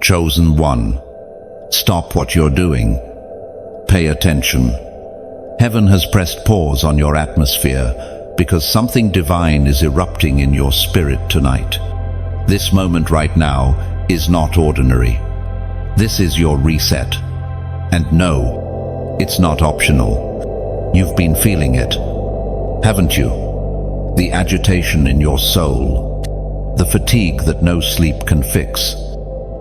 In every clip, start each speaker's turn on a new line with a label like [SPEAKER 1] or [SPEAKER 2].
[SPEAKER 1] Chosen one, stop what you're doing. Pay attention. Heaven has pressed pause on your atmosphere because something divine is erupting in your spirit tonight. This moment right now is not ordinary. This is your reset. And no, it's not optional. You've been feeling it, haven't you? The agitation in your soul, the fatigue that no sleep can fix,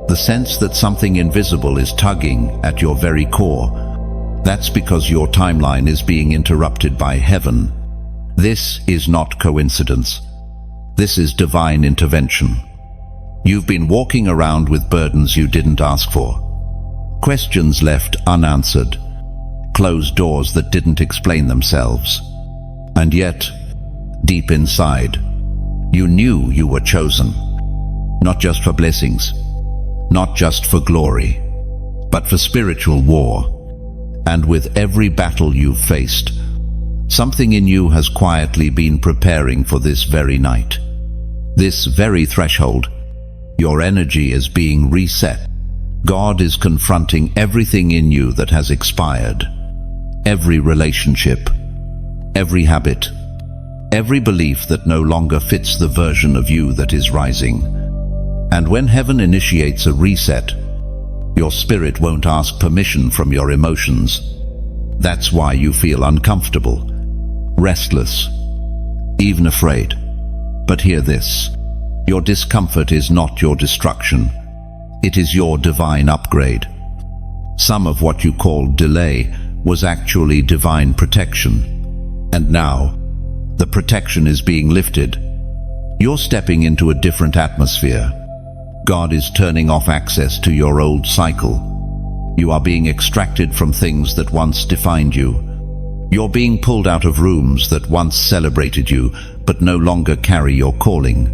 [SPEAKER 1] the sense that something invisible is tugging at your very core. That's because your timeline is being interrupted by heaven. This is not coincidence. This is divine intervention. You've been walking around with burdens you didn't ask for. Questions left unanswered. Closed doors that didn't explain themselves. And yet, deep inside, you knew you were chosen. Not just for blessings, not just for glory, but for spiritual war. And with every battle you've faced, something in you has quietly been preparing for this very night. This very threshold, your energy is being reset. God is confronting everything in you that has expired. Every relationship, every habit, every belief that no longer fits the version of you that is rising. And when heaven initiates a reset, your spirit won't ask permission from your emotions. That's why you feel uncomfortable, restless, even afraid. But hear this, your discomfort is not your destruction. It is your divine upgrade. Some of what you called delay was actually divine protection. And now, the protection is being lifted. You're stepping into a different atmosphere. God is turning off access to your old cycle. You are being extracted from things that once defined you. You're being pulled out of rooms that once celebrated you, but no longer carry your calling.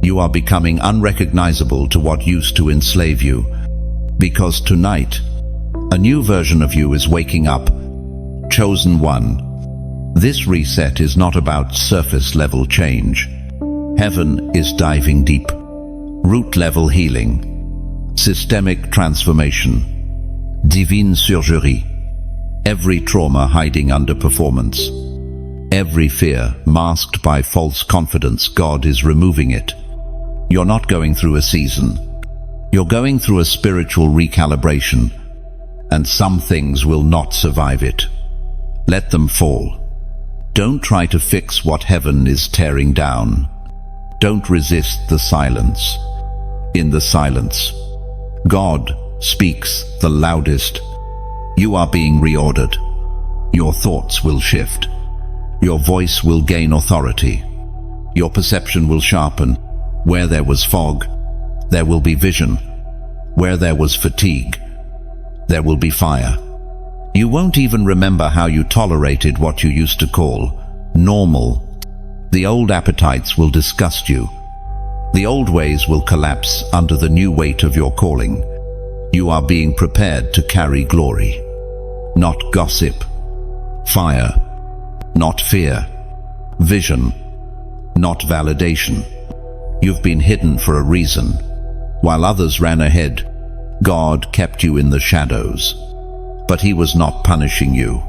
[SPEAKER 1] You are becoming unrecognizable to what used to enslave you. Because tonight, a new version of you is waking up. Chosen one. This reset is not about surface-level change. Heaven is diving deep. Root-level healing. Systemic transformation. Divine surgery. Every trauma hiding under performance. Every fear masked by false confidence, God is removing it. You're not going through a season. You're going through a spiritual recalibration, and some things will not survive it. Let them fall. Don't try to fix what heaven is tearing down. Don't resist the silence. In the silence, God speaks the loudest. You are being reordered. Your thoughts will shift. Your voice will gain authority. Your perception will sharpen. Where there was fog, there will be vision. Where there was fatigue, there will be fire. You won't even remember how you tolerated what you used to call normal. The old appetites will disgust you. The old ways will collapse under the new weight of your calling. You are being prepared to carry glory. Not gossip. Fire. Not fear. Vision. Not validation. You've been hidden for a reason. While others ran ahead, God kept you in the shadows. But He was not punishing you.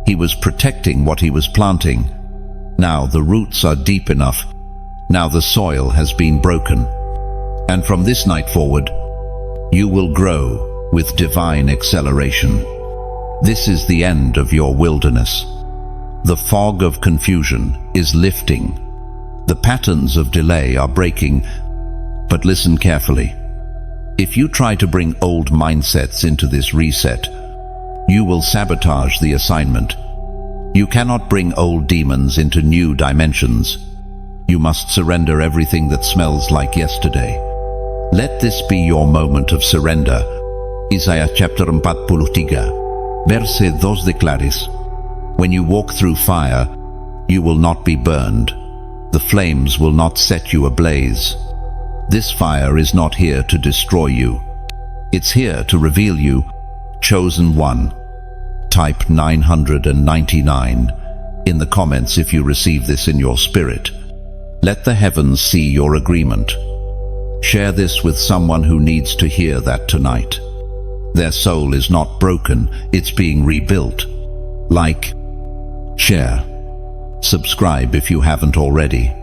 [SPEAKER 1] He was protecting what He was planting. Now the roots are deep enough. Now the soil has been broken. And from this night forward, you will grow with divine acceleration. This is the end of your wilderness. The fog of confusion is lifting. The patterns of delay are breaking, but listen carefully. If you try to bring old mindsets into this reset, you will sabotage the assignment. You cannot bring old demons into new dimensions. You must surrender everything that smells like yesterday. Let this be your moment of surrender. Isaiah chapter 43, verse 2 declares, when you walk through fire, you will not be burned. The flames will not set you ablaze. This fire is not here to destroy you. It's here to reveal you, chosen one. Type 999 in the comments if you receive this in your spirit. Let the heavens see your agreement. Share this with someone who needs to hear that tonight. Their soul is not broken, it's being rebuilt. Like, share, subscribe if you haven't already.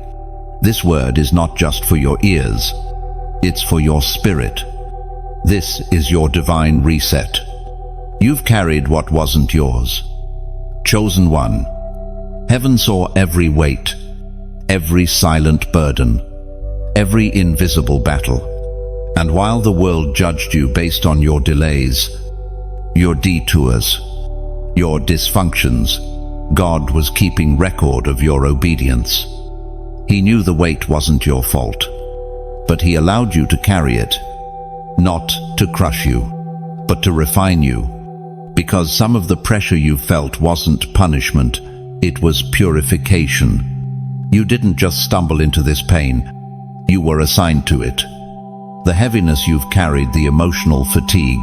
[SPEAKER 1] This word is not just for your ears, it's for your spirit. This is your divine reset. You've carried what wasn't yours. Chosen one. Heaven saw every weight, every silent burden, every invisible battle. And while the world judged you based on your delays, your detours, your dysfunctions, God was keeping record of your obedience. He knew the weight wasn't your fault, but He allowed you to carry it, not to crush you, but to refine you. Because some of the pressure you felt wasn't punishment, it was purification. You didn't just stumble into this pain, you were assigned to it. The heaviness you've carried, the emotional fatigue,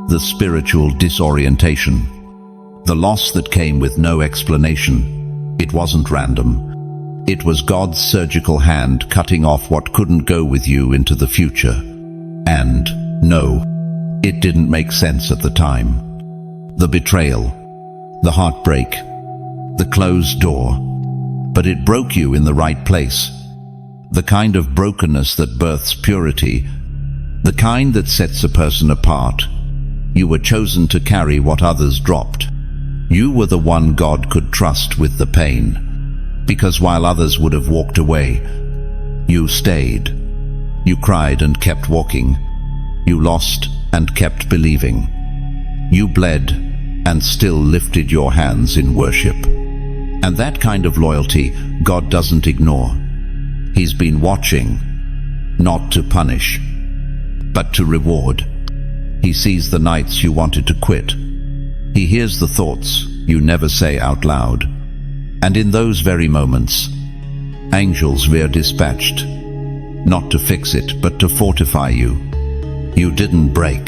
[SPEAKER 1] the spiritual disorientation, the loss that came with no explanation, it wasn't random. It was God's surgical hand cutting off what couldn't go with you into the future. And, no, it didn't make sense at the time. The betrayal, the heartbreak, the closed door, but it broke you in the right place. The kind of brokenness that births purity, the kind that sets a person apart. You were chosen to carry what others dropped. You were the one God could trust with the pain. Because while others would have walked away, you stayed. You cried and kept walking. You lost and kept believing. You bled and still lifted your hands in worship. And that kind of loyalty God doesn't ignore. He's been watching, not to punish, but to reward. He sees the nights you wanted to quit. He hears the thoughts you never say out loud. And in those very moments, angels were dispatched, not to fix it, but to fortify you. You didn't break.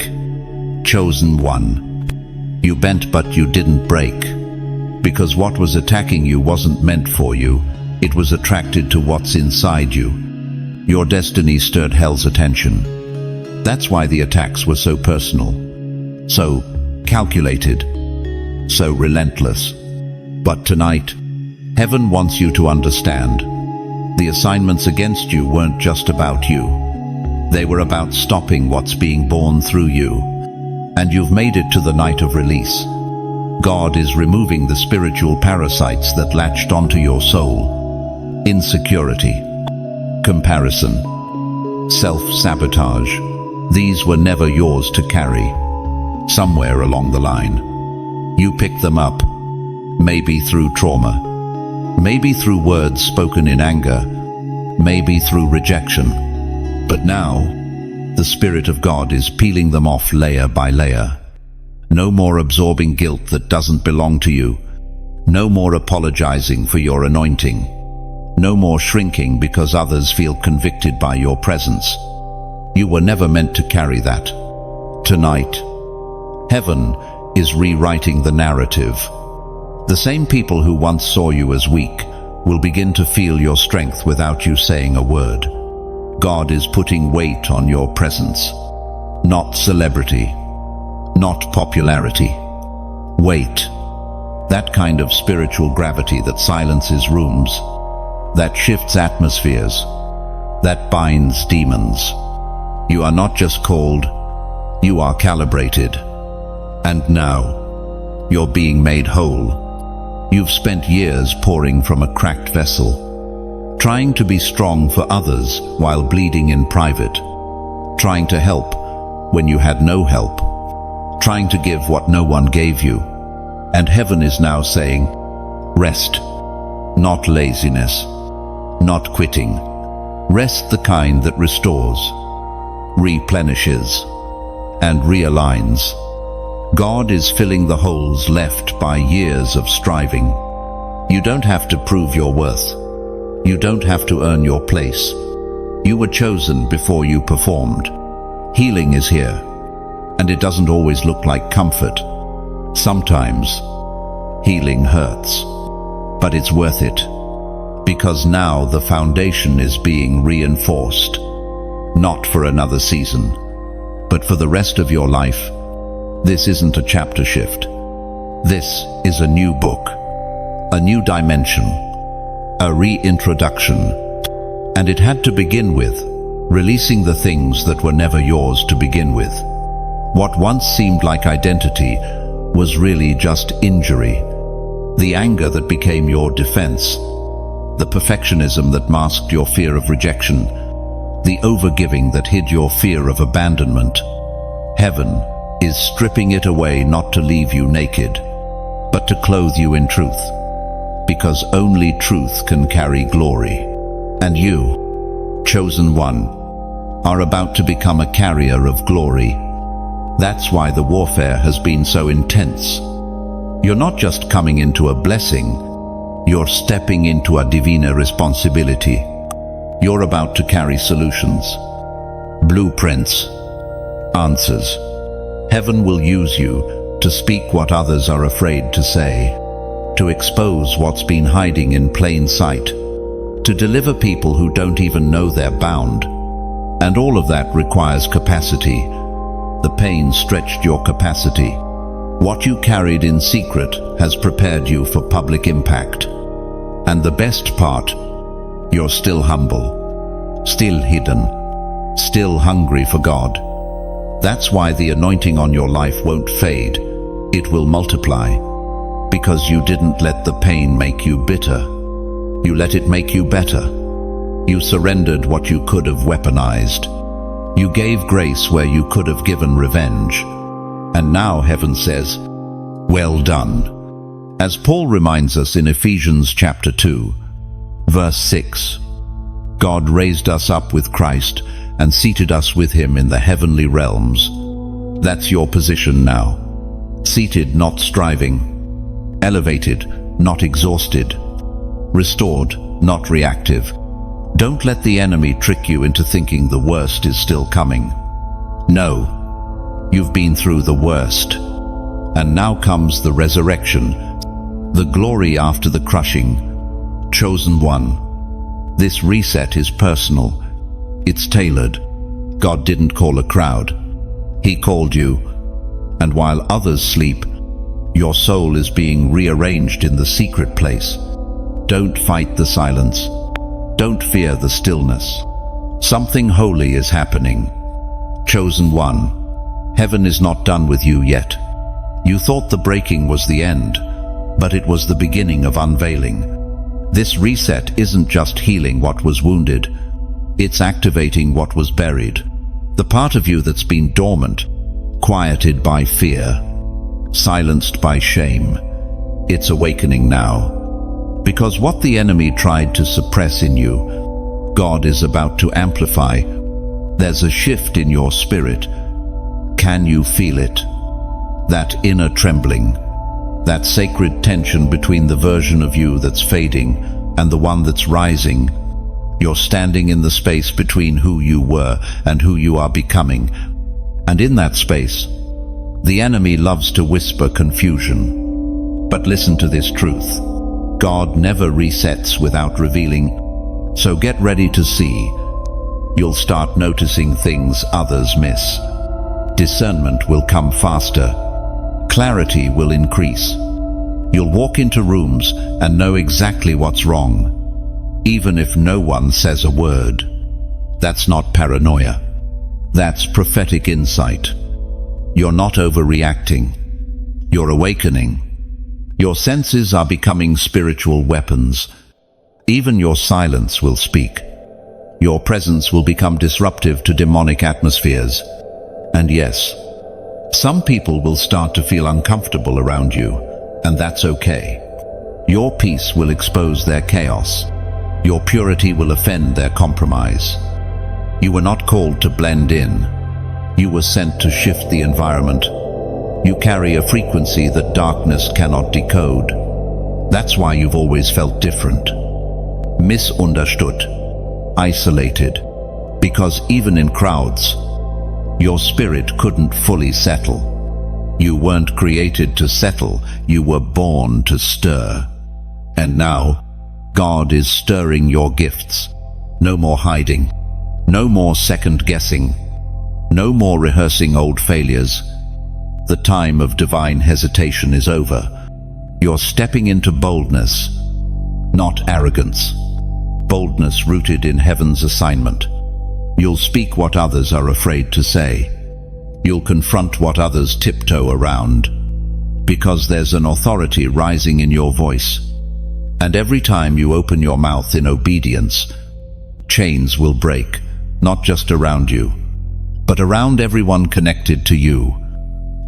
[SPEAKER 1] Chosen one. You bent, but you didn't break. Because what was attacking you wasn't meant for you. It was attracted to what's inside you. Your destiny stirred hell's attention. That's why the attacks were so personal, so calculated, so relentless. But tonight, Heaven wants you to understand. The assignments against you weren't just about you. They were about stopping what's being born through you. And you've made it to the night of release. God is removing the spiritual parasites that latched onto your soul. Insecurity, comparison, self-sabotage. These were never yours to carry. Somewhere along the line, you picked them up, maybe through trauma, maybe through words spoken in anger, maybe through rejection. But now, the Spirit of God is peeling them off layer by layer. No more absorbing guilt that doesn't belong to you. No more apologizing for your anointing. No more shrinking because others feel convicted by your presence. You were never meant to carry that. Tonight, Heaven is rewriting the narrative. The same people who once saw you as weak will begin to feel your strength without you saying a word. God is putting weight on your presence. Not celebrity, not popularity. Weight. That kind of spiritual gravity that silences rooms, that shifts atmospheres, that binds demons. You are not just called, you are calibrated. And now, you're being made whole. You've spent years pouring from a cracked vessel, trying to be strong for others while bleeding in private, trying to help when you had no help, trying to give what no one gave you. And Heaven is now saying, rest, not laziness, not quitting. Rest, the kind that restores, replenishes, and realigns. God is filling the holes left by years of striving. You don't have to prove your worth. You don't have to earn your place. You were chosen before you performed. Healing is here, and it doesn't always look like comfort. Sometimes, healing hurts, but it's worth it, because now the foundation is being reinforced. not for another season, but for the rest of your life. This isn't a chapter shift. This is a new book, a new dimension, a reintroduction. And it had to begin with releasing the things that were never yours to begin with. What once seemed like identity was really just injury. The anger that became your defense, the perfectionism that masked your fear of rejection, the overgiving that hid your fear of abandonment. Heaven is stripping it away, not to leave you naked, but to clothe you in truth, because only truth can carry glory. And you, chosen one, are about to become a carrier of glory. That's why the warfare has been so intense. You're not just coming into a blessing, you're stepping into a divine responsibility. You're about to carry solutions, blueprints, answers. Heaven will use you to speak what others are afraid to say, to expose what's been hiding in plain sight, to deliver people who don't even know they're bound. And all of that requires capacity. The pain stretched your capacity. What you carried in secret has prepared you for public impact. And the best part, you're still humble, still hidden, still hungry for God. That's why the anointing on your life won't fade. It will multiply. Because you didn't let the pain make you bitter. You let it make you better. You surrendered what you could have weaponized. You gave grace where you could have given revenge. And now heaven says, well done. As Paul reminds us in Ephesians chapter 2, verse 6, God raised us up with Christ and seated us with him in the heavenly realms. That's your position now. Seated, not striving. Elevated, not exhausted. Restored, not reactive. Don't let the enemy trick you into thinking the worst is still coming. No, you've been through the worst. And now comes the resurrection, the glory after the crushing. Chosen one. This reset is personal. It's tailored. God didn't call a crowd. He called you. And while others sleep, your soul is being rearranged in the secret place. Don't fight the silence. Don't fear the stillness. Something holy is happening. Chosen one, heaven is not done with you yet. You thought the breaking was the end, but it was the beginning of unveiling. This reset isn't just healing what was wounded. It's activating what was buried. The part of you that's been dormant, quieted by fear, silenced by shame. It's awakening now. Because what the enemy tried to suppress in you, God is about to amplify. There's a shift in your spirit. Can you feel it? That inner trembling, that sacred tension between the version of you that's fading and the one that's rising. You're standing in the space between who you were and who you are becoming. And in that space, the enemy loves to whisper confusion. But listen to this truth. God never resets without revealing, so get ready to see. You'll start noticing things others miss. Discernment will come faster. Clarity will increase. You'll walk into rooms and know exactly what's wrong, even if no one says a word. That's not paranoia. That's prophetic insight. You're not overreacting. You're awakening. Your senses are becoming spiritual weapons. Even your silence will speak. Your presence will become disruptive to demonic atmospheres. And yes, some people will start to feel uncomfortable around you, and that's okay. Your peace will expose their chaos. Your purity will offend their compromise. You were not called to blend in. You were sent to shift the environment. You carry a frequency that darkness cannot decode. That's why you've always felt different. Misunderstood. Isolated. Because even in crowds, your spirit couldn't fully settle. You weren't created to settle. You were born to stir. And now, God is stirring your gifts. No more hiding. No more second guessing. No more rehearsing old failures. The time of divine hesitation is over. You're stepping into boldness, not arrogance. Boldness rooted in heaven's assignment. You'll speak what others are afraid to say. You'll confront what others tiptoe around. Because there's an authority rising in your voice. And every time you open your mouth in obedience, chains will break, not just around you, but around everyone connected to you.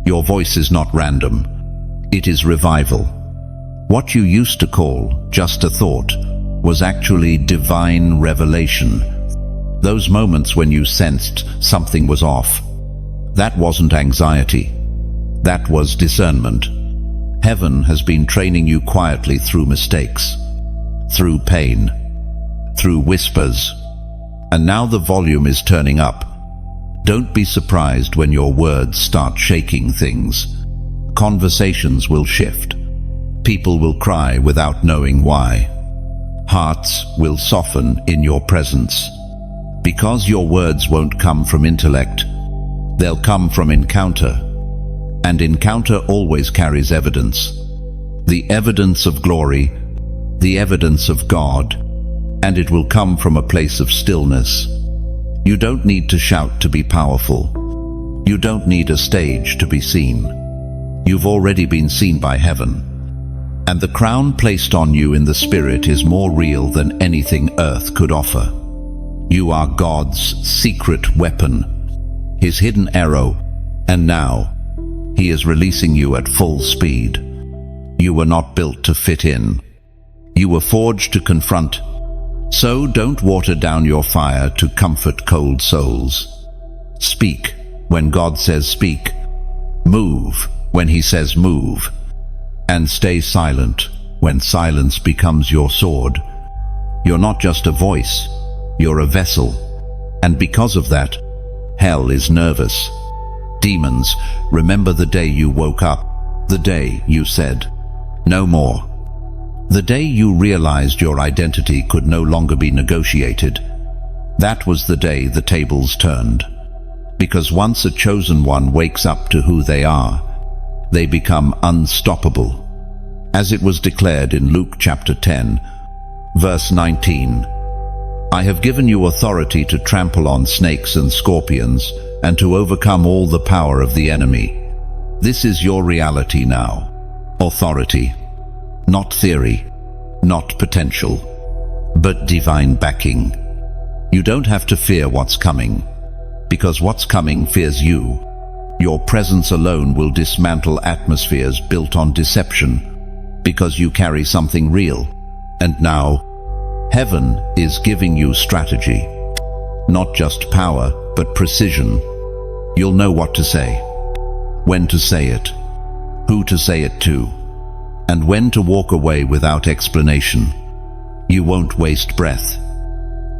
[SPEAKER 1] Your voice is not random. It is revival. What you used to call just a thought was actually divine revelation. Those moments when you sensed something was off. That wasn't anxiety. That was discernment. Heaven has been training you quietly through mistakes, through pain, through whispers. And now the volume is turning up. Don't be surprised when your words start shaking things. Conversations will shift. People will cry without knowing why. Hearts will soften in your presence. Because your words won't come from intellect. They'll come from encounter. And encounter always carries evidence. The evidence of glory, the evidence of God, and it will come from a place of stillness. You don't need to shout to be powerful. You don't need a stage to be seen. You've already been seen by heaven. And the crown placed on you in the Spirit is more real than anything earth could offer. You are God's secret weapon, His hidden arrow, and now He is releasing you at full speed. You were not built to fit in. You were forged to confront. So don't water down your fire to comfort cold souls. Speak when God says speak. Move when He says move. And stay silent when silence becomes your sword. You're not just a voice, you're a vessel. And because of that, hell is nervous. Demons, remember the day you woke up, the day you said, no more. The day you realized your identity could no longer be negotiated. That was the day the tables turned. Because once a chosen one wakes up to who they are, they become unstoppable. As it was declared in Luke chapter 10, verse 19, I have given you authority to trample on snakes and scorpions and to overcome all the power of the enemy. This is your reality now. Authority, not theory, not potential, but divine backing. You don't have to fear what's coming, because what's coming fears you. Your presence alone will dismantle atmospheres built on deception, because you carry something real. And now, heaven is giving you strategy. Not just power, but precision. You'll know what to say, when to say it, who to say it to, and when to walk away without explanation. You won't waste breath.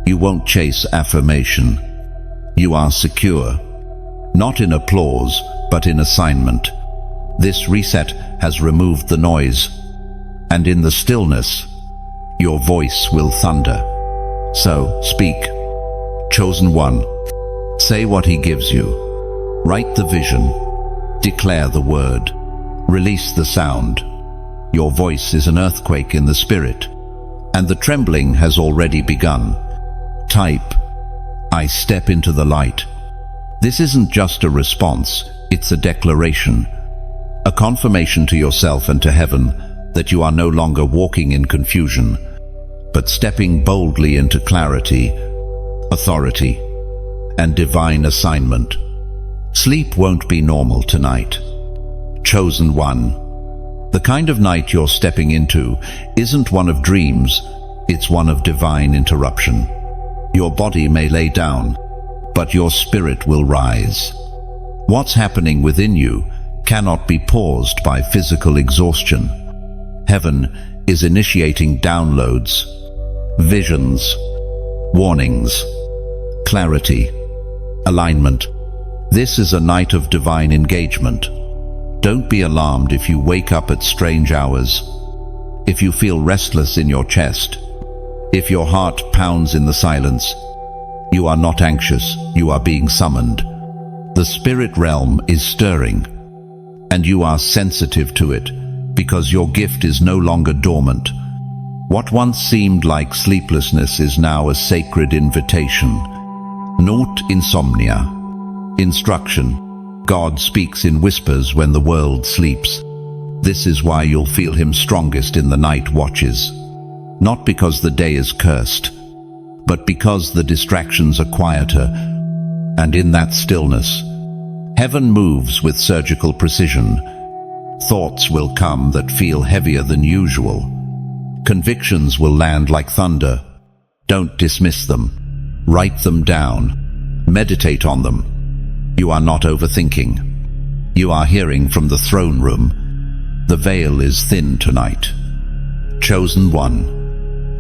[SPEAKER 1] You won't chase affirmation. You are secure. Not in applause, but in assignment. This reset has removed the noise, and in the stillness, your voice will thunder. So, speak. Chosen one, say what He gives you. Write the vision. Declare the word. Release the sound. Your voice is an earthquake in the spirit, and the trembling has already begun. Type, I step into the light. This isn't just a response, it's a declaration, a confirmation to yourself and to heaven that you are no longer walking in confusion, but stepping boldly into clarity, authority, and divine assignment. Sleep won't be normal tonight. Chosen one, the kind of night you're stepping into isn't one of dreams, it's one of divine interruption. Your body may lay down, but your spirit will rise. What's happening within you cannot be paused by physical exhaustion. Heaven is initiating downloads, visions, warnings, clarity, alignment. This is a night of divine engagement. Don't be alarmed if you wake up at strange hours, if you feel restless in your chest, if your heart pounds in the silence. You are not anxious, you are being summoned. The spirit realm is stirring, and you are sensitive to it, because your gift is no longer dormant. What once seemed like sleeplessness is now a sacred invitation. Note insomnia. Instruction. God speaks in whispers when the world sleeps. This is why you'll feel him strongest in the night watches. Not because the day is cursed, but because the distractions are quieter, and in that stillness, heaven moves with surgical precision. Thoughts will come that feel heavier than usual. Convictions will land like thunder. Don't dismiss them. Write them down. Meditate on them. You are not overthinking. You are hearing from the throne room. The veil is thin tonight. Chosen one.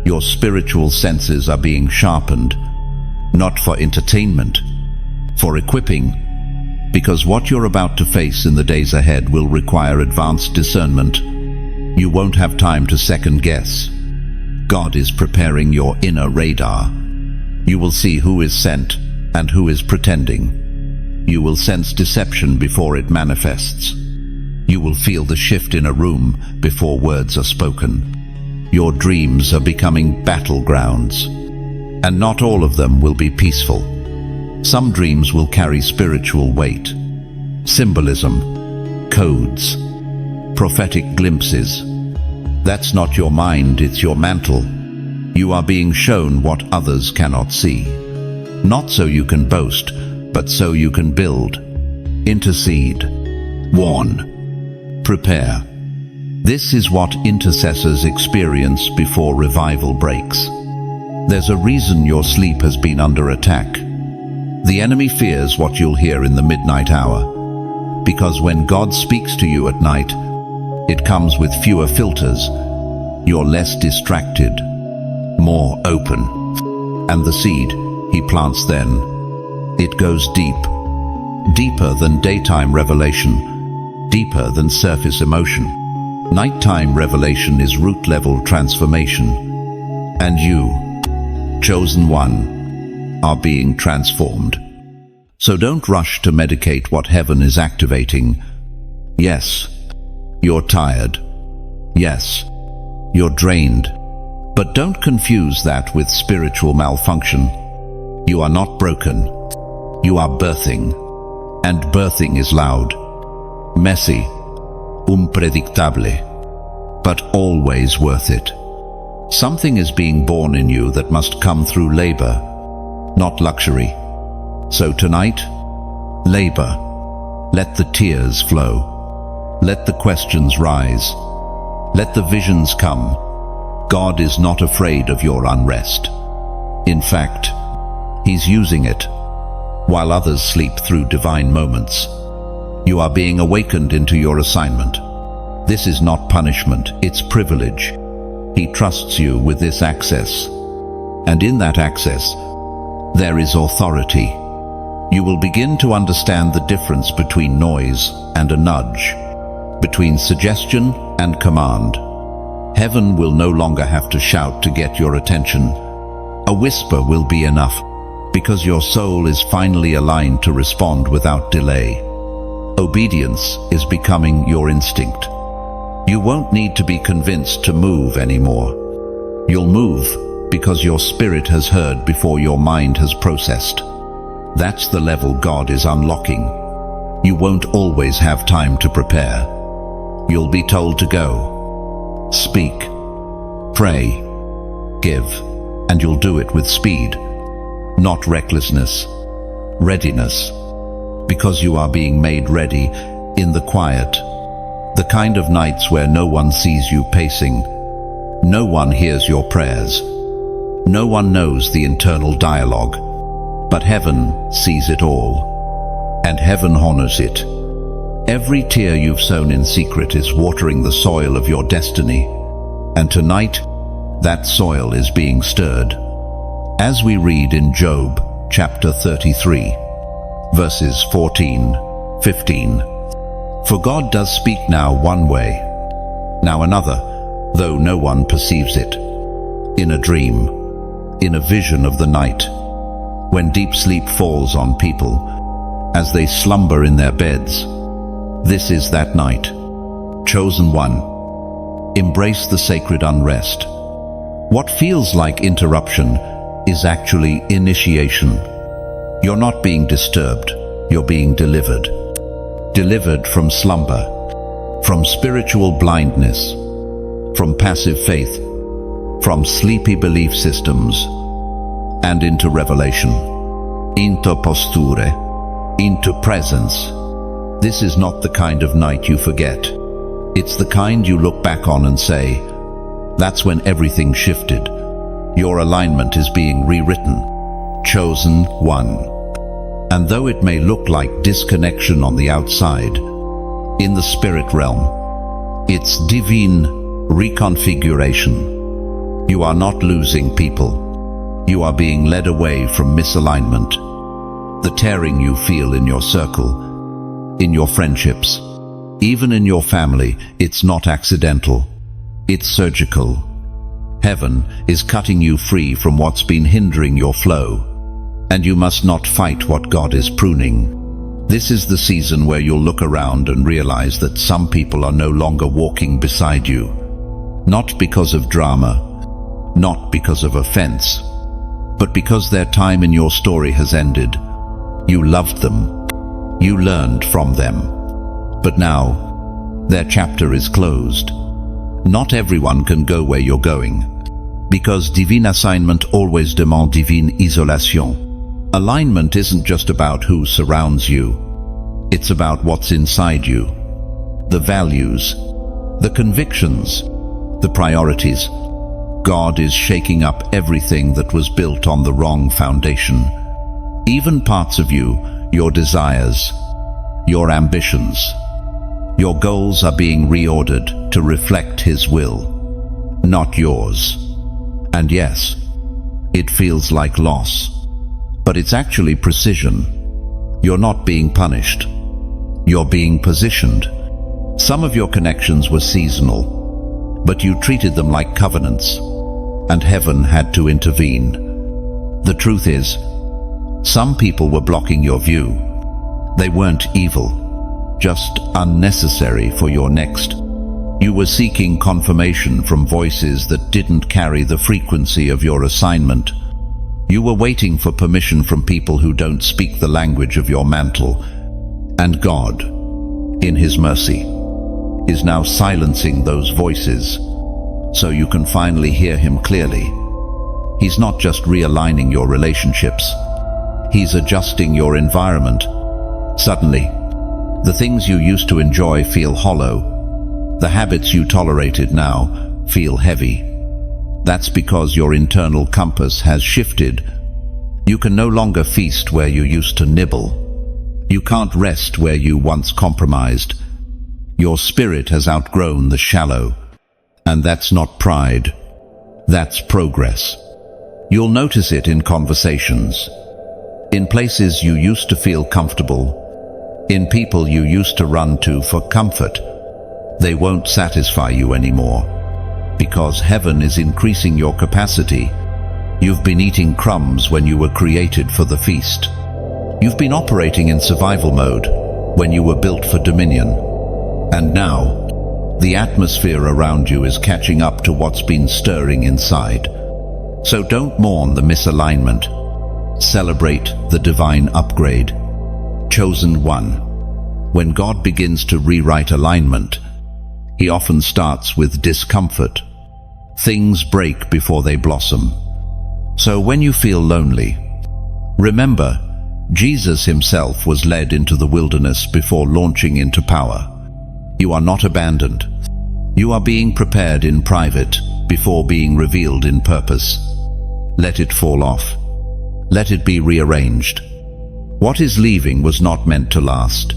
[SPEAKER 1] Your spiritual senses are being sharpened, not for entertainment, for equipping, because what you're about to face in the days ahead will require advanced discernment. You won't have time to second guess. God is preparing your inner radar. You will see who is sent and who is pretending. You will sense deception before it manifests. You will feel the shift in a room before words are spoken. Your dreams are becoming battlegrounds, and not all of them will be peaceful. Some dreams will carry spiritual weight, symbolism, codes, prophetic glimpses. That's not your mind, it's your mantle. You are being shown what others cannot see. Not so you can boast, but so you can build. Intercede. Warn. Prepare. This is what intercessors experience before revival breaks. There's a reason your sleep has been under attack. The enemy fears what you'll hear in the midnight hour, because when God speaks to you at night, it comes with fewer filters. You're less distracted, more open. And the seed he plants then, it goes deep, deeper than daytime revelation, deeper than surface emotion. Nighttime revelation is root-level transformation, and you, chosen one, are being transformed. So don't rush to medicate what heaven is activating. Yes, you're tired. Yes, you're drained. But don't confuse that with spiritual malfunction. You are not broken. You are birthing. And birthing is loud, messy, unpredictable, but always worth it. Something is being born in you that must come through labor, not luxury. So tonight, labor. Let the tears flow. Let the questions rise. Let the visions come. God is not afraid of your unrest. In fact, He's using it, while others sleep through divine moments. You are being awakened into your assignment. This is not punishment, it's privilege. He trusts you with this access. And in that access, there is authority. You will begin to understand the difference between noise and a nudge, between suggestion and command. Heaven will no longer have to shout to get your attention. A whisper will be enough, because your soul is finally aligned to respond without delay. Obedience is becoming your instinct. You won't need to be convinced to move anymore. You'll move because your spirit has heard before your mind has processed. That's the level God is unlocking. You won't always have time to prepare. You'll be told to go. Speak, pray, give, and you'll do it with speed, not recklessness, readiness. Because you are being made ready in the quiet, the kind of nights where no one sees you pacing, no one hears your prayers, no one knows the internal dialogue, but heaven sees it all, and heaven honors it. Every tear you've sown in secret is watering the soil of your destiny, and tonight, that soil is being stirred. As we read in Job, chapter 33, verses 14, 15. For God does speak now one way, now another, though no one perceives it. In a dream, in a vision of the night, when deep sleep falls on people, as they slumber in their beds. This is that night. Chosen one, embrace the sacred unrest. What feels like interruption is actually initiation. You're not being disturbed, you're being delivered. Delivered from slumber, from spiritual blindness, from passive faith, from sleepy belief systems, and into revelation, into posture, into presence. This is not the kind of night you forget. It's the kind you look back on and say, that's when everything shifted. Your alignment is being rewritten. Chosen one. And though it may look like disconnection on the outside, in the spirit realm, it's divine reconfiguration. You are not losing people. You are being led away from misalignment. The tearing you feel in your circle, in your friendships, even in your family, it's not accidental. It's surgical. Heaven is cutting you free from what's been hindering your flow. And you must not fight what God is pruning. This is the season where you'll look around and realize that some people are no longer walking beside you. Not because of drama, not because of offense, but because their time in your story has ended. You loved them. You learned from them. But now, their chapter is closed. Not everyone can go where you're going, because divine assignment always demands divine isolation. Alignment isn't just about who surrounds you. It's about what's inside you. The values, the convictions, the priorities. God is shaking up everything that was built on the wrong foundation. Even parts of you, your desires, your ambitions, your goals are being reordered to reflect His will, not yours. And yes, it feels like loss, but it's actually precision. You're not being punished. You're being positioned. Some of your connections were seasonal, but you treated them like covenants, and heaven had to intervene. The truth is, some people were blocking your view. They weren't evil, just unnecessary for your next. You were seeking confirmation from voices that didn't carry the frequency of your assignment. You were waiting for permission from people who don't speak the language of your mantle. And God, in His mercy, is now silencing those voices so you can finally hear Him clearly. He's not just realigning your relationships. He's adjusting your environment. Suddenly, the things you used to enjoy feel hollow. The habits you tolerated now feel heavy. That's because your internal compass has shifted. You can no longer feast where you used to nibble. You can't rest where you once compromised. Your spirit has outgrown the shallow. And that's not pride. That's progress. You'll notice it in conversations, in places you used to feel comfortable, in people you used to run to for comfort. They won't satisfy you anymore, because heaven is increasing your capacity. You've been eating crumbs when you were created for the feast. You've been operating in survival mode when you were built for dominion. And now, the atmosphere around you is catching up to what's been stirring inside. So don't mourn the misalignment. Celebrate the divine upgrade. Chosen one. When God begins to rewrite alignment, He often starts with discomfort. Things break before they blossom. So when you feel lonely, remember, Jesus Himself was led into the wilderness before launching into power. You are not abandoned. You are being prepared in private before being revealed in purpose. Let it fall off. Let it be rearranged. What is leaving was not meant to last.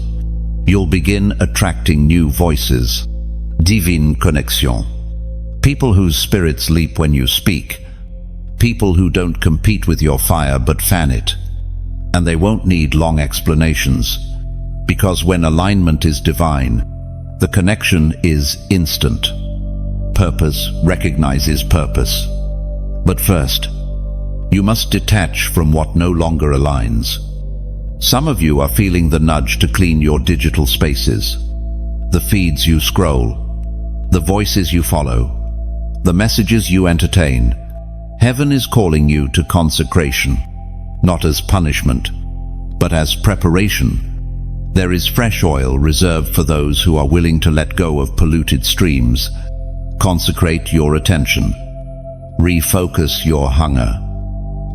[SPEAKER 1] You'll begin attracting new voices. Divine connection. People whose spirits leap when you speak. People who don't compete with your fire but fan it. And they won't need long explanations, because when alignment is divine, the connection is instant. Purpose recognizes purpose. But first, You must detach from what no longer aligns. Some of you are feeling the nudge to clean your digital spaces, the feeds you scroll, the voices you follow, the messages you entertain. Heaven is calling you to consecration, not as punishment, but as preparation. There is fresh oil reserved for those who are willing to let go of polluted streams. Consecrate your attention. Refocus your hunger.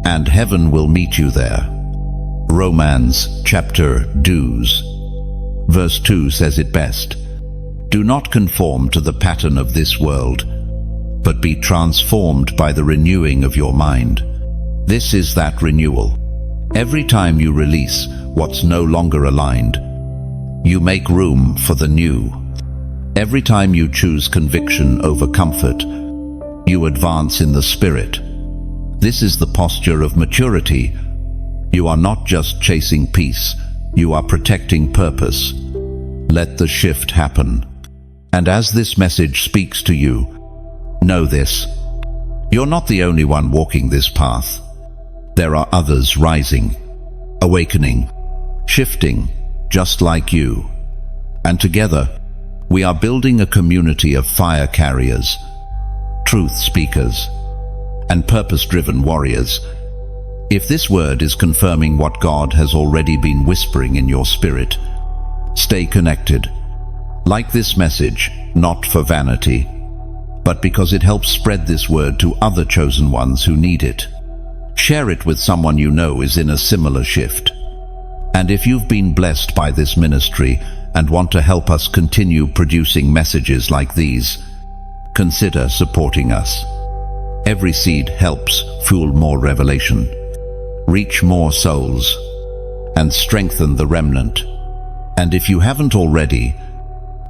[SPEAKER 1] And heaven will meet you there. Romans chapter 2, verse 2 says it best. Do not conform to the pattern of this world, but be transformed by the renewing of your mind. This is that renewal. Every time you release what's no longer aligned, you make room for the new. Every time you choose conviction over comfort, you advance in the Spirit. This is the posture of maturity. You are not just chasing peace, you are protecting purpose. Let the shift happen. And as this message speaks to you, know this: you're not the only one walking this path. There are others rising, awakening, shifting, just like you. And together, we are building a community of fire carriers, truth speakers, and purpose-driven warriors. If this word is confirming what God has already been whispering in your spirit, stay connected. Like this message, not for vanity, but because it helps spread this word to other chosen ones who need it. Share it with someone you know is in a similar shift. And if you've been blessed by this ministry and want to help us continue producing messages like these, consider supporting us. Every seed helps fuel more revelation, reach more souls, and strengthen the remnant. And if you haven't already,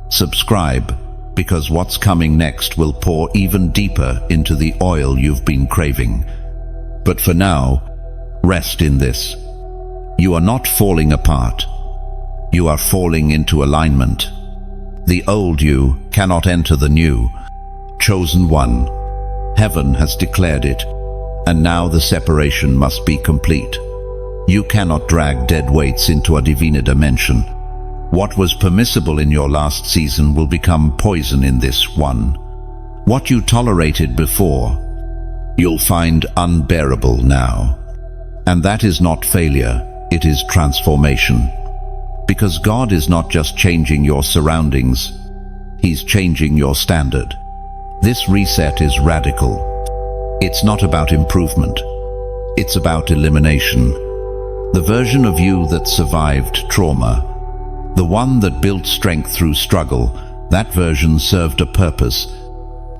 [SPEAKER 1] subscribe, because what's coming next will pour even deeper into the oil you've been craving. But for now, rest in this. You are not falling apart. You are falling into alignment. The old you cannot enter the new. Chosen one. Heaven has declared it, and now the separation must be complete. You cannot drag dead weights into a divine dimension. What was permissible in your last season will become poison in this one. What you tolerated before, you'll find unbearable now. And that is not failure, it is transformation. Because God is not just changing your surroundings, He's changing your standard. This reset is radical. It's not about improvement. It's about elimination. The version of you that survived trauma, the one that built strength through struggle, that version served a purpose.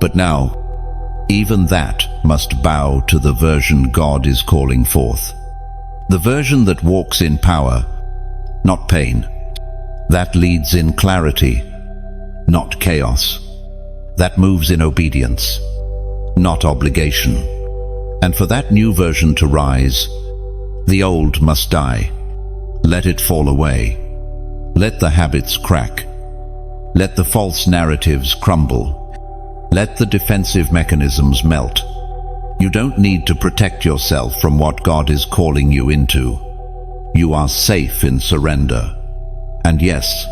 [SPEAKER 1] But now, even that must bow to the version God is calling forth. The version that walks in power, not pain. That leads in clarity, not chaos. That moves in obedience, not obligation. And for that new version to rise, the old must die. Let it fall away. Let the habits crack. Let the false narratives crumble. Let the defensive mechanisms melt. You don't need to protect yourself from what God is calling you into. You are safe in surrender. And yes,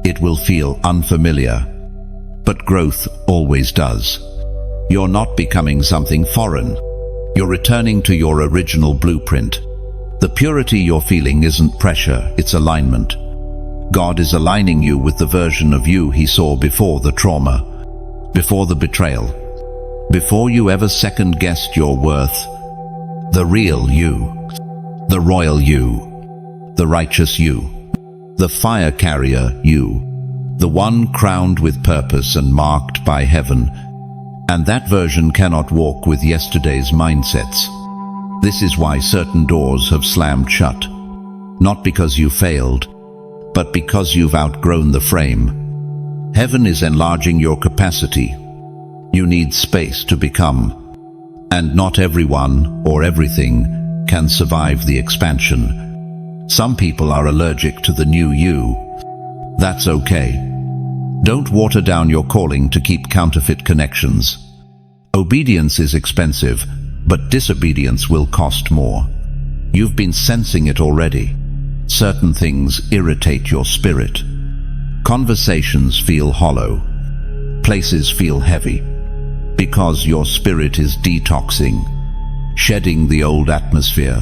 [SPEAKER 1] it will feel unfamiliar, but growth always does. You're not becoming something foreign. You're returning to your original blueprint. The purity you're feeling isn't pressure, it's alignment. God is aligning you with the version of you He saw before the trauma, before the betrayal, before you ever second-guessed your worth. The real you, the royal you, the righteous you, the fire carrier you, the one crowned with purpose and marked by heaven. And that version cannot walk with yesterday's mindsets. This is why certain doors have slammed shut. Not because you failed, but because you've outgrown the frame. Heaven is enlarging your capacity. You need space to become. And not everyone or everything can survive the expansion. Some people are allergic to the new you. That's okay. Don't water down your calling to keep counterfeit connections. Obedience is expensive, but disobedience will cost more. You've been sensing it already. Certain things irritate your spirit. Conversations feel hollow. Places feel heavy. Because your spirit is detoxing, shedding the old atmosphere,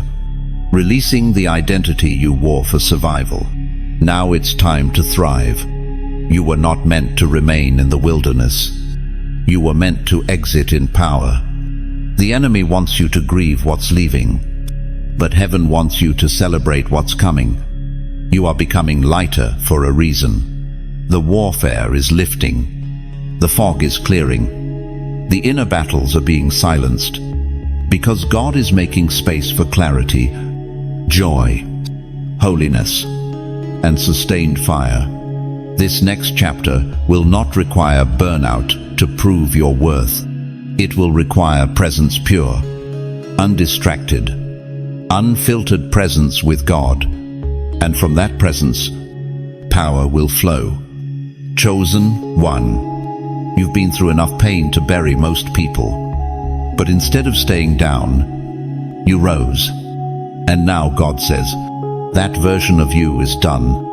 [SPEAKER 1] releasing the identity you wore for survival. Now it's time to thrive. You were not meant to remain in the wilderness. You were meant to exit in power. The enemy wants you to grieve what's leaving, but heaven wants you to celebrate what's coming. You are becoming lighter for a reason. The warfare is lifting. The fog is clearing. The inner battles are being silenced, because God is making space for clarity, joy, holiness, and sustained fire. This next chapter will not require burnout to prove your worth. It will require presence pure, undistracted, unfiltered presence with God, and from that presence, power will flow. Chosen one. You've been through enough pain to bury most people, but instead of staying down, you rose. And now God says, that version of you is done.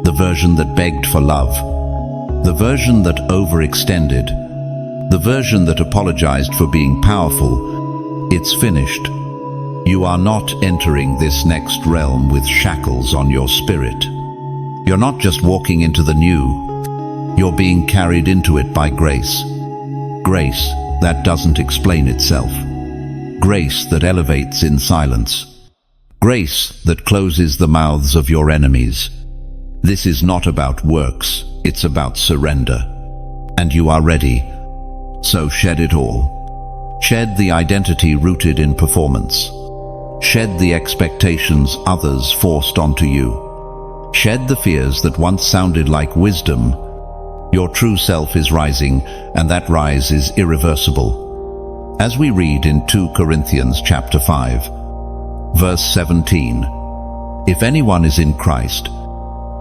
[SPEAKER 1] The version that begged for love, the version that overextended, the version that apologized for being powerful, it's finished. You are not entering this next realm with shackles on your spirit. You're not just walking into the new. You're being carried into it by grace. Grace that doesn't explain itself. Grace that elevates in silence. Grace that closes the mouths of your enemies. This is not about works, it's about surrender. And you are ready. So shed it all. Shed the identity rooted in performance. Shed the expectations others forced onto you. Shed the fears that once sounded like wisdom. Your true self is rising, and that rise is irreversible. As we read in 2 Corinthians chapter 5, verse 17, if anyone is in Christ,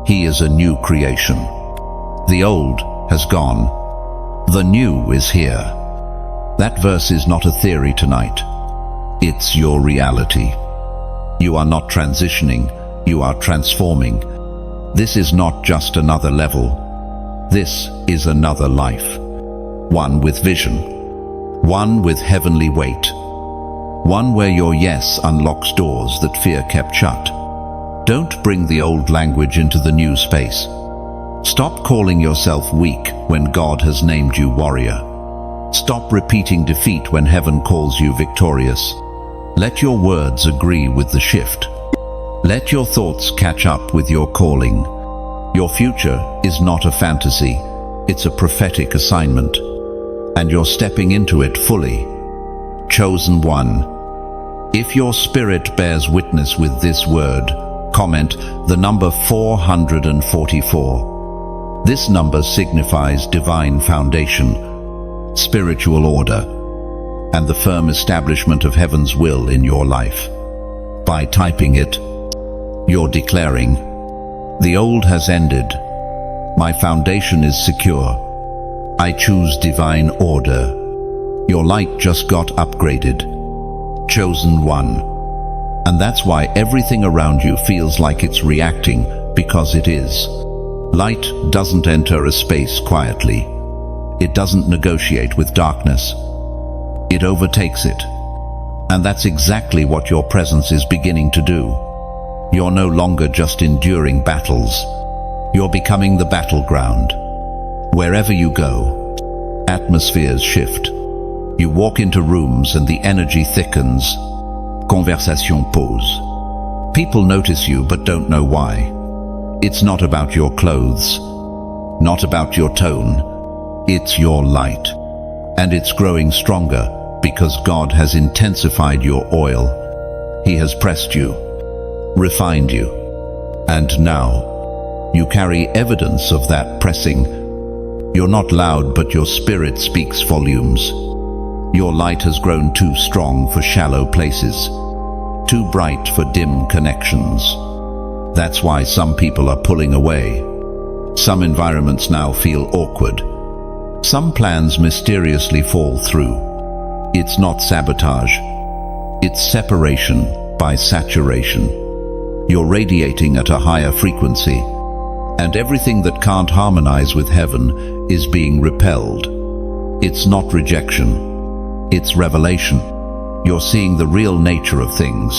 [SPEAKER 1] he is a new creation. The old has gone. The new is here. That verse is not a theory tonight. It's your reality. You are not transitioning, you are transforming. This is not just another level. This is another life. One with vision. One with heavenly weight. One where your yes unlocks doors that fear kept shut. Don't bring the old language into the new space. Stop calling yourself weak when God has named you warrior. Stop repeating defeat when heaven calls you victorious. Let your words agree with the shift. Let your thoughts catch up with your calling. Your future is not a fantasy, it's a prophetic assignment, and you're stepping into it fully. Chosen one. If your spirit bears witness with this word, comment the number 444. This number signifies divine foundation, spiritual order, and the firm establishment of heaven's will in your life. By typing it, you're declaring, the old has ended. My foundation is secure. I choose divine order. Your light just got upgraded. Chosen one. And that's why everything around you feels like it's reacting, because it is. Light doesn't enter a space quietly. It doesn't negotiate with darkness. It overtakes it. And that's exactly what your presence is beginning to do. You're no longer just enduring battles. You're becoming the battleground. Wherever you go, atmospheres shift. You walk into rooms and the energy thickens. Conversation pause. People notice you but don't know why. It's not about your clothes, not about your tone. It's your light. And it's growing stronger because God has intensified your oil. He has pressed you, refined you, and now you carry evidence of that pressing. You're not loud, but your spirit speaks volumes. Your light has grown too strong for shallow places, too bright for dim connections. That's why some people are pulling away. Some environments now feel awkward. Some plans mysteriously fall through. It's not sabotage, It's separation by saturation. You're radiating at a higher frequency, and everything that can't harmonize with heaven is being repelled. It's not rejection, it's revelation. You're seeing the real nature of things.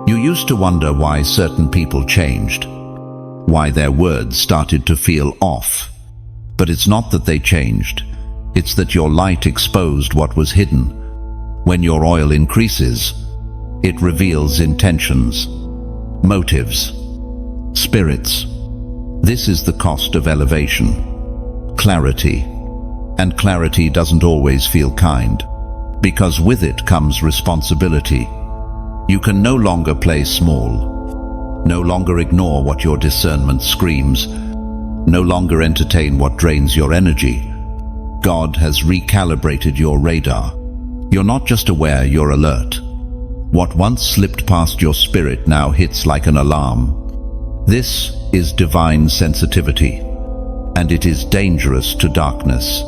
[SPEAKER 1] You used to wonder why certain people changed, why their words started to feel off. But it's not that they changed, it's that your light exposed what was hidden. When your oil increases, it reveals intentions, motives, spirits. This is the cost of elevation. Clarity. And clarity doesn't always feel kind, because with it comes responsibility. You can no longer play small, no longer ignore what your discernment screams, no longer entertain what drains your energy. God has recalibrated your radar. You're not just aware, you're alert. What once slipped past your spirit now hits like an alarm. This is divine sensitivity, and it is dangerous to darkness.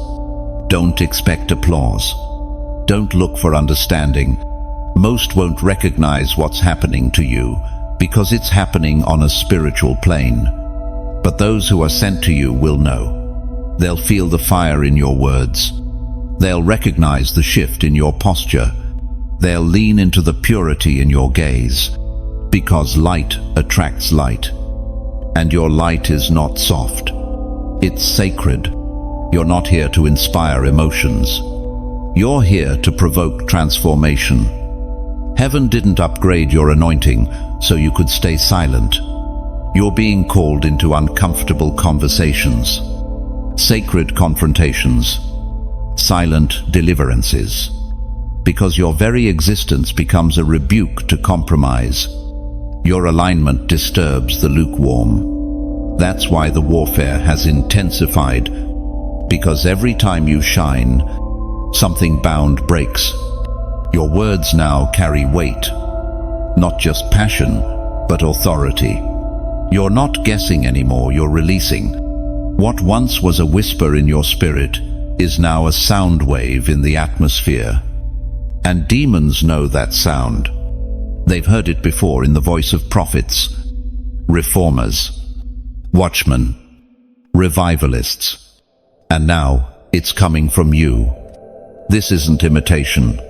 [SPEAKER 1] Don't expect applause. Don't look for understanding. Most won't recognize what's happening to you because it's happening on a spiritual plane. But those who are sent to you will know. They'll feel the fire in your words. They'll recognize the shift in your posture. They'll lean into the purity in your gaze, because light attracts light. And your light is not soft. It's sacred. You're not here to inspire emotions. You're here to provoke transformation. Heaven didn't upgrade your anointing so you could stay silent. You're being called into uncomfortable conversations, sacred confrontations, silent deliverances, because your very existence becomes a rebuke to compromise. Your alignment disturbs the lukewarm. That's why the warfare has intensified, because every time you shine, something bound breaks. Your words now carry weight, not just passion, but authority. You're not guessing anymore, you're releasing. What once was a whisper in your spirit is now a sound wave in the atmosphere. And demons know that sound. They've heard it before in the voice of prophets, reformers, watchmen, revivalists. And now it's coming from you. This isn't imitation.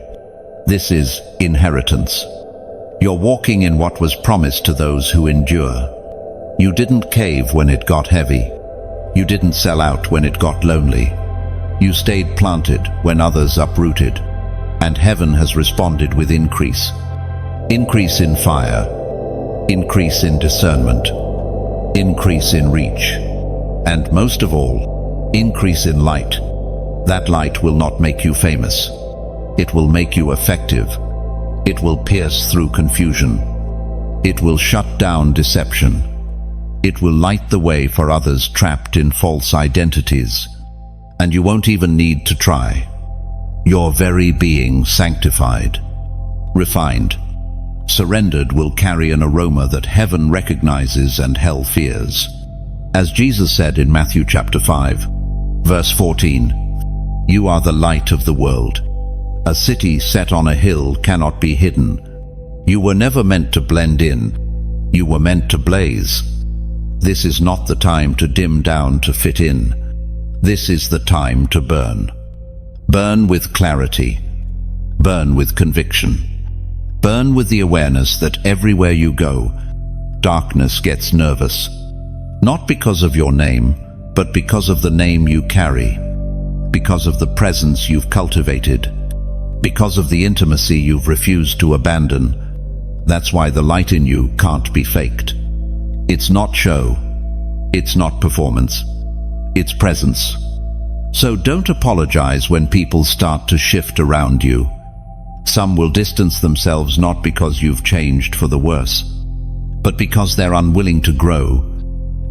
[SPEAKER 1] This is inheritance. You're walking in what was promised to those who endure. You didn't cave when it got heavy. You didn't sell out when it got lonely. You stayed planted when others uprooted. And heaven has responded with increase. Increase in fire. Increase in discernment. Increase in reach. And most of all, increase in light. That light will not make you famous. It will make you effective. It will pierce through confusion. It will shut down deception. It will light the way for others trapped in false identities. And you won't even need to try. Your very being sanctified, refined, surrendered will carry an aroma that heaven recognizes and hell fears. As Jesus said in Matthew chapter 5, verse 14, "You are the light of the world. A city set on a hill cannot be hidden. You were never meant to blend in. You were meant to blaze. This is not the time to dim down to fit in. This is the time to burn. Burn with clarity. Burn with conviction. Burn with the awareness that everywhere you go, darkness gets nervous. Not because of your name, but because of the name you carry. Because of the presence you've cultivated. Because of the intimacy you've refused to abandon. That's why the light in you can't be faked. It's not show. It's not performance. It's presence. So don't apologize when people start to shift around you. Some will distance themselves not because you've changed for the worse, but because they're unwilling to grow.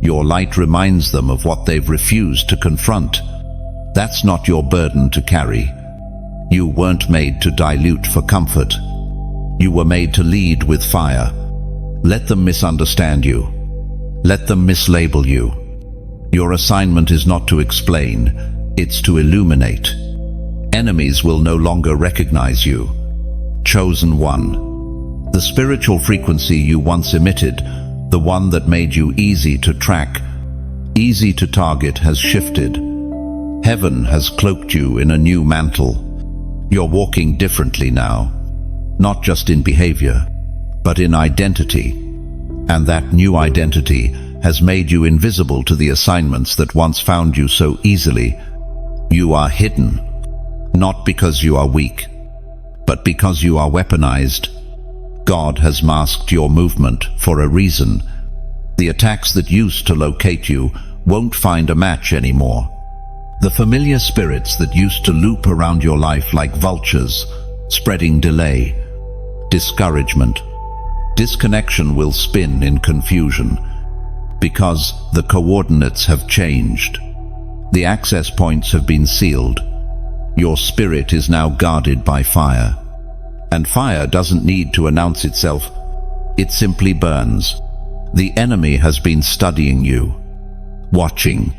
[SPEAKER 1] Your light reminds them of what they've refused to confront. That's not your burden to carry. You weren't made to dilute for comfort. You were made to lead with fire. Let them misunderstand you. Let them mislabel you. Your assignment is not to explain, it's to illuminate. Enemies will no longer recognize you. Chosen one. The spiritual frequency you once emitted, the one that made you easy to track, easy to target, has shifted. Heaven has cloaked you in a new mantle. You're walking differently now, not just in behavior, but in identity. And that new identity has made you invisible to the assignments that once found you so easily. You are hidden, not because you are weak, but because you are weaponized. God has masked your movement for a reason. The attacks that used to locate you won't find a match anymore. The familiar spirits that used to loop around your life like vultures, spreading delay, discouragement, disconnection, will spin in confusion, because the coordinates have changed. The access points have been sealed. Your spirit is now guarded by fire. And fire doesn't need to announce itself. It simply burns. The enemy has been studying you, watching,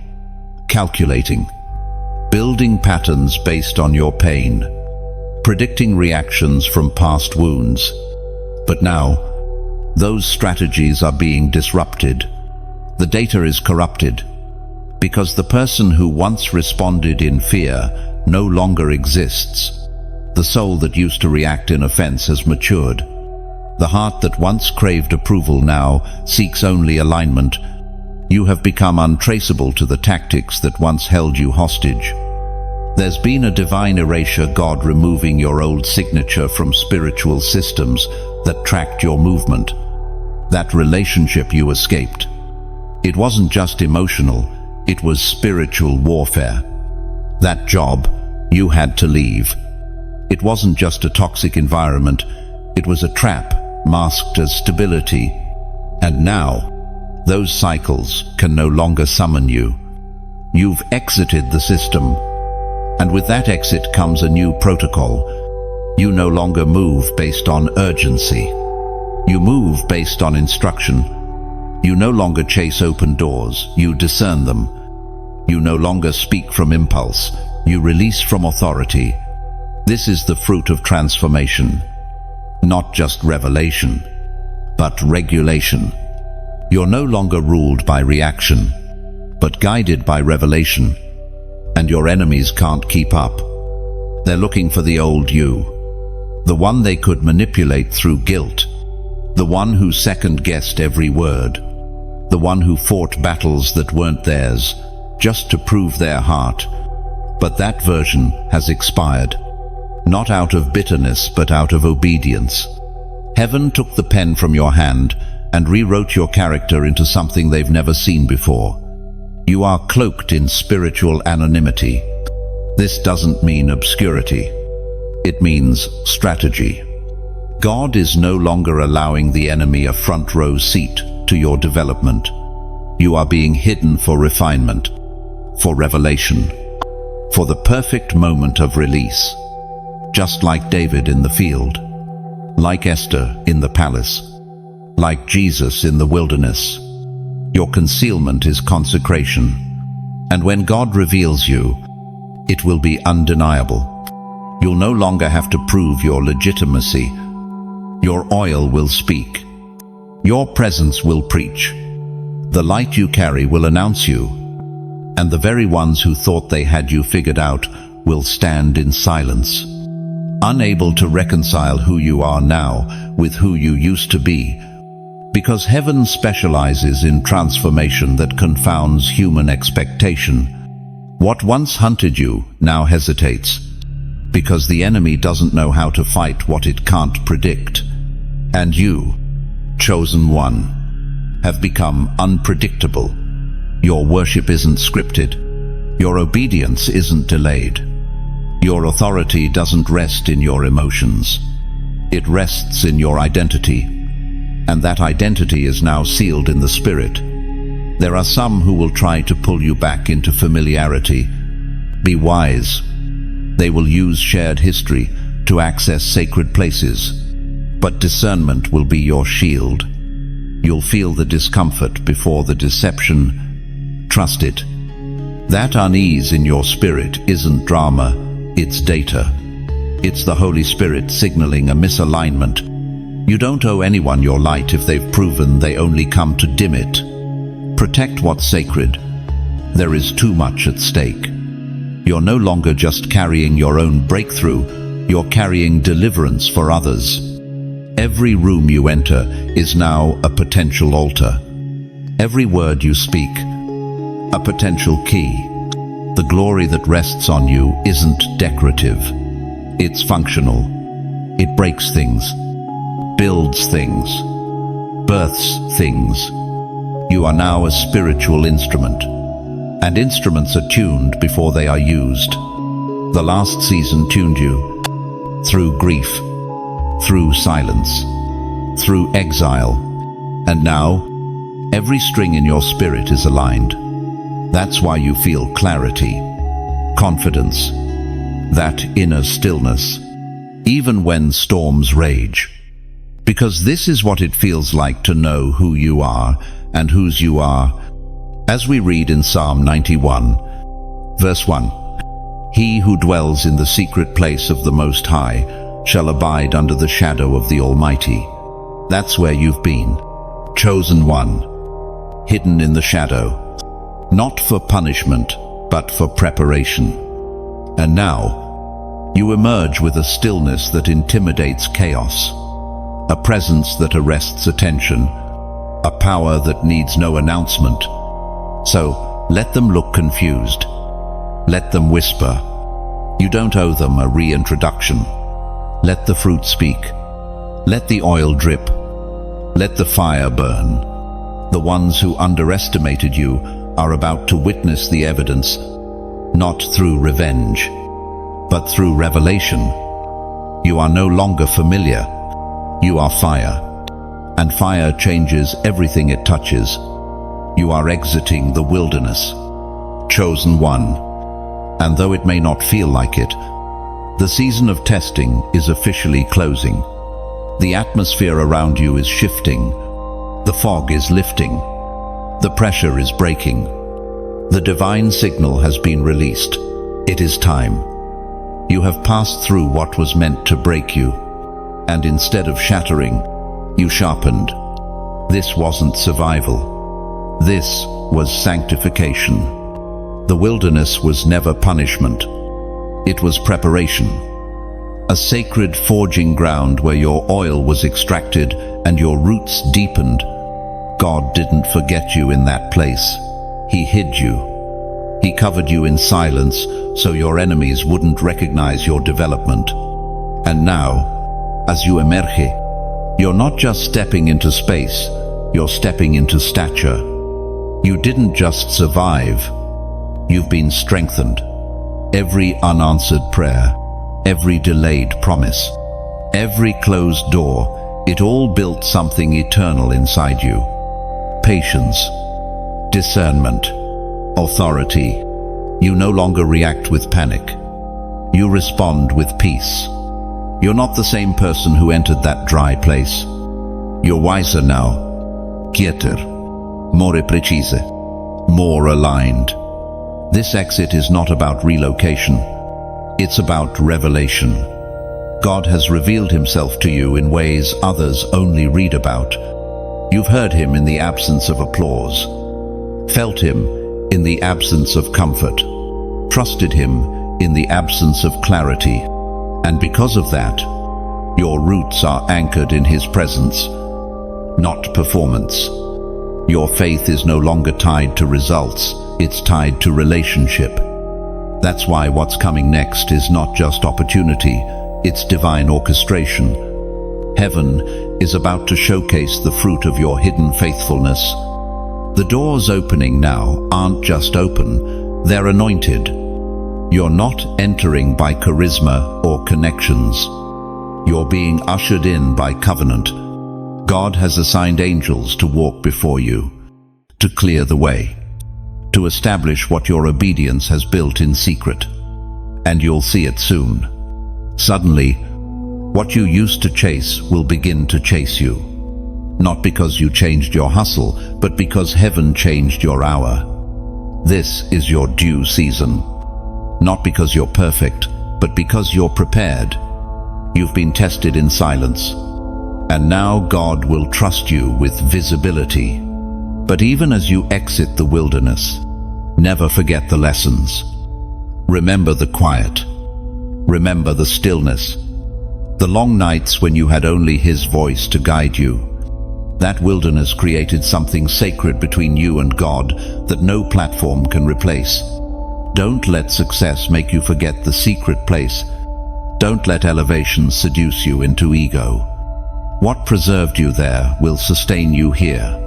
[SPEAKER 1] calculating, building patterns based on your pain, predicting reactions from past wounds. But now, those strategies are being disrupted. The data is corrupted, because the person who once responded in fear no longer exists. The soul that used to react in offense has matured. The heart that once craved approval now seeks only alignment. You have become untraceable to the tactics that once held you hostage. There's been a divine erasure, God removing your old signature from spiritual systems that tracked your movement. That relationship you escaped. It wasn't just emotional, it was spiritual warfare. That job, you had to leave. It wasn't just a toxic environment, it was a trap masked as stability. And now, those cycles can no longer summon you. You've exited the system. And with that exit comes a new protocol. You no longer move based on urgency. You move based on instruction. You no longer chase open doors, you discern them. You no longer speak from impulse, you release from authority. This is the fruit of transformation. Not just revelation, but regulation. You're no longer ruled by reaction, but guided by revelation. And your enemies can't keep up. They're looking for the old you, the one they could manipulate through guilt, the one who second-guessed every word, the one who fought battles that weren't theirs, just to prove their heart. But that version has expired, not out of bitterness but out of obedience. Heaven took the pen from your hand and rewrote your character into something they've never seen before. You are cloaked in spiritual anonymity. This doesn't mean obscurity. It means strategy. God is no longer allowing the enemy a front row seat to your development. You are being hidden for refinement, for revelation, for the perfect moment of release. Just like David in the field, like Esther in the palace, like Jesus in the wilderness. Your concealment is consecration. And when God reveals you, it will be undeniable. You'll no longer have to prove your legitimacy. Your oil will speak. Your presence will preach. The light you carry will announce you. And the very ones who thought they had you figured out will stand in silence, unable to reconcile who you are now with who you used to be. Because heaven specializes in transformation that confounds human expectation. What once hunted you now hesitates, because the enemy doesn't know how to fight what it can't predict. And you, chosen one, have become unpredictable. Your worship isn't scripted. Your obedience isn't delayed. Your authority doesn't rest in your emotions. It rests in your identity. And that identity is now sealed in the Spirit. There are some who will try to pull you back into familiarity. Be wise. They will use shared history to access sacred places. But discernment will be your shield. You'll feel the discomfort before the deception. Trust it. That unease in your spirit isn't drama, it's data. It's the Holy Spirit signaling a misalignment. You don't owe anyone your light if they've proven they only come to dim it. Protect what's sacred. There is too much at stake. You're no longer just carrying your own breakthrough, you're carrying deliverance for others. Every room you enter is now a potential altar. Every word you speak, a potential key. The glory that rests on you isn't decorative. It's functional. It breaks things, builds things, births things. You are now a spiritual instrument. And instruments are tuned before they are used. The last season tuned you through grief, through silence, through exile. And now, every string in your spirit is aligned. That's why you feel clarity, confidence, that inner stillness, even when storms rage. Because this is what it feels like to know who you are and whose you are. As we read in Psalm 91, verse 1, "He who dwells in the secret place of the Most High shall abide under the shadow of the Almighty." That's where you've been. Chosen one, hidden in the shadow, not for punishment, but for preparation. And now, you emerge with a stillness that intimidates chaos, a presence that arrests attention, a power that needs no announcement. So, let them look confused. Let them whisper. You don't owe them a reintroduction. Let the fruit speak. Let the oil drip. Let the fire burn. The ones who underestimated you are about to witness the evidence, not through revenge, but through revelation. You are no longer familiar. You are fire. And fire changes everything it touches. You are exiting the wilderness, chosen one. And though it may not feel like it, the season of testing is officially closing. The atmosphere around you is shifting. The fog is lifting. The pressure is breaking. The divine signal has been released. It is time. You have passed through what was meant to break you, and instead of shattering, you sharpened. This wasn't survival. This was sanctification. The wilderness was never punishment. It was preparation. A sacred forging ground where your oil was extracted and your roots deepened. God didn't forget you in that place. He hid you. He covered you in silence so your enemies wouldn't recognize your development. And now, as you emerge, you're not just stepping into space, you're stepping into stature. You didn't just survive, you've been strengthened. Every unanswered prayer, every delayed promise, every closed door, it all built something eternal inside you. Patience, discernment, authority. You no longer react with panic. You respond with peace. You're not the same person who entered that dry place. You're wiser now. Quieter, more precise, more aligned. This exit is not about relocation. It's about revelation. God has revealed himself to you in ways others only read about. You've heard him in the absence of applause, felt him in the absence of comfort, trusted him in the absence of clarity. And because of that, your roots are anchored in his presence, not performance. Your faith is no longer tied to results, it's tied to relationship. That's why what's coming next is not just opportunity, it's divine orchestration. Heaven is about to showcase the fruit of your hidden faithfulness. The doors opening now aren't just open, they're anointed. You're not entering by charisma or connections. You're being ushered in by covenant. God has assigned angels to walk before you, to clear the way, to establish what your obedience has built in secret. And you'll see it soon. Suddenly, what you used to chase will begin to chase you. Not because you changed your hustle, but because heaven changed your hour. This is your due season. Not because you're perfect, but because you're prepared. You've been tested in silence. And now God will trust you with visibility. But even as you exit the wilderness, never forget the lessons. Remember the quiet. Remember the stillness. The long nights when you had only His voice to guide you. That wilderness created something sacred between you and God that no platform can replace. Don't let success make you forget the secret place. Don't let elevation seduce you into ego. What preserved you there will sustain you here.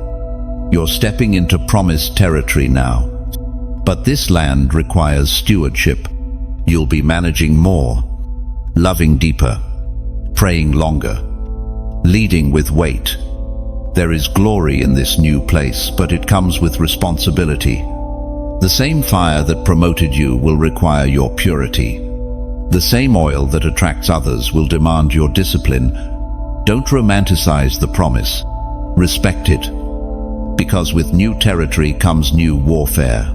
[SPEAKER 1] You're stepping into promised territory now. But this land requires stewardship. You'll be managing more, loving deeper, praying longer, leading with weight. There is glory in this new place, but it comes with responsibility. The same fire that promoted you will require your purity. The same oil that attracts others will demand your discipline. Don't romanticize the promise. Respect it. Because with new territory comes new warfare.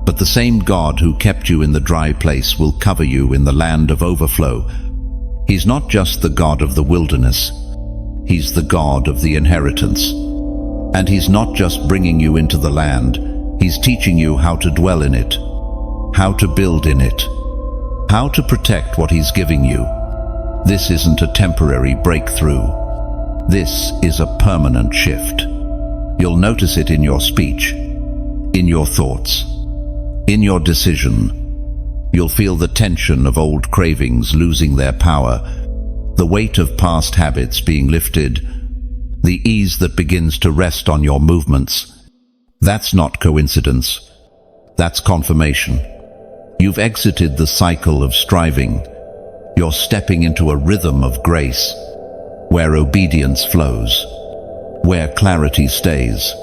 [SPEAKER 1] But the same God who kept you in the dry place will cover you in the land of overflow. He's not just the God of the wilderness. He's the God of the inheritance. And He's not just bringing you into the land. He's teaching you how to dwell in it, how to build in it, how to protect what He's giving you. This isn't a temporary breakthrough. This is a permanent shift. You'll notice it in your speech, in your thoughts, in your decision. You'll feel the tension of old cravings losing their power, the weight of past habits being lifted, the ease that begins to rest on your movements. That's not coincidence. That's confirmation. You've exited the cycle of striving. You're stepping into a rhythm of grace, where obedience flows, where clarity stays,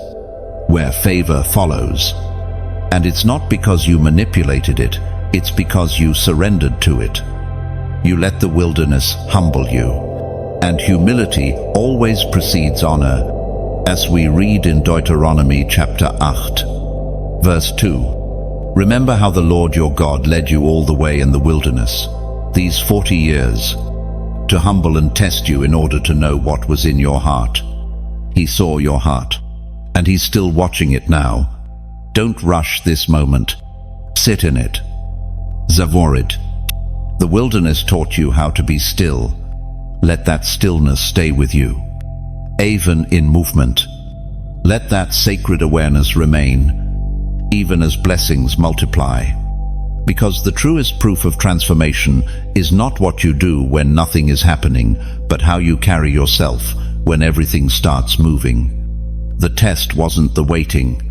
[SPEAKER 1] where favor follows. And it's not because you manipulated it, it's because you surrendered to it. You let the wilderness humble you. And humility always precedes honor, as we read in Deuteronomy chapter 8, verse 2. Remember how the Lord your God led you all the way in the wilderness, these 40 years, to humble and test you in order to know what was in your heart. He saw your heart, and He's still watching it now. Don't rush this moment. Sit in it. Savor it. The wilderness taught you how to be still. Let that stillness stay with you, even in movement. Let that sacred awareness remain, even as blessings multiply. Because the truest proof of transformation is not what you do when nothing is happening, but how you carry yourself when everything starts moving. The test wasn't the waiting.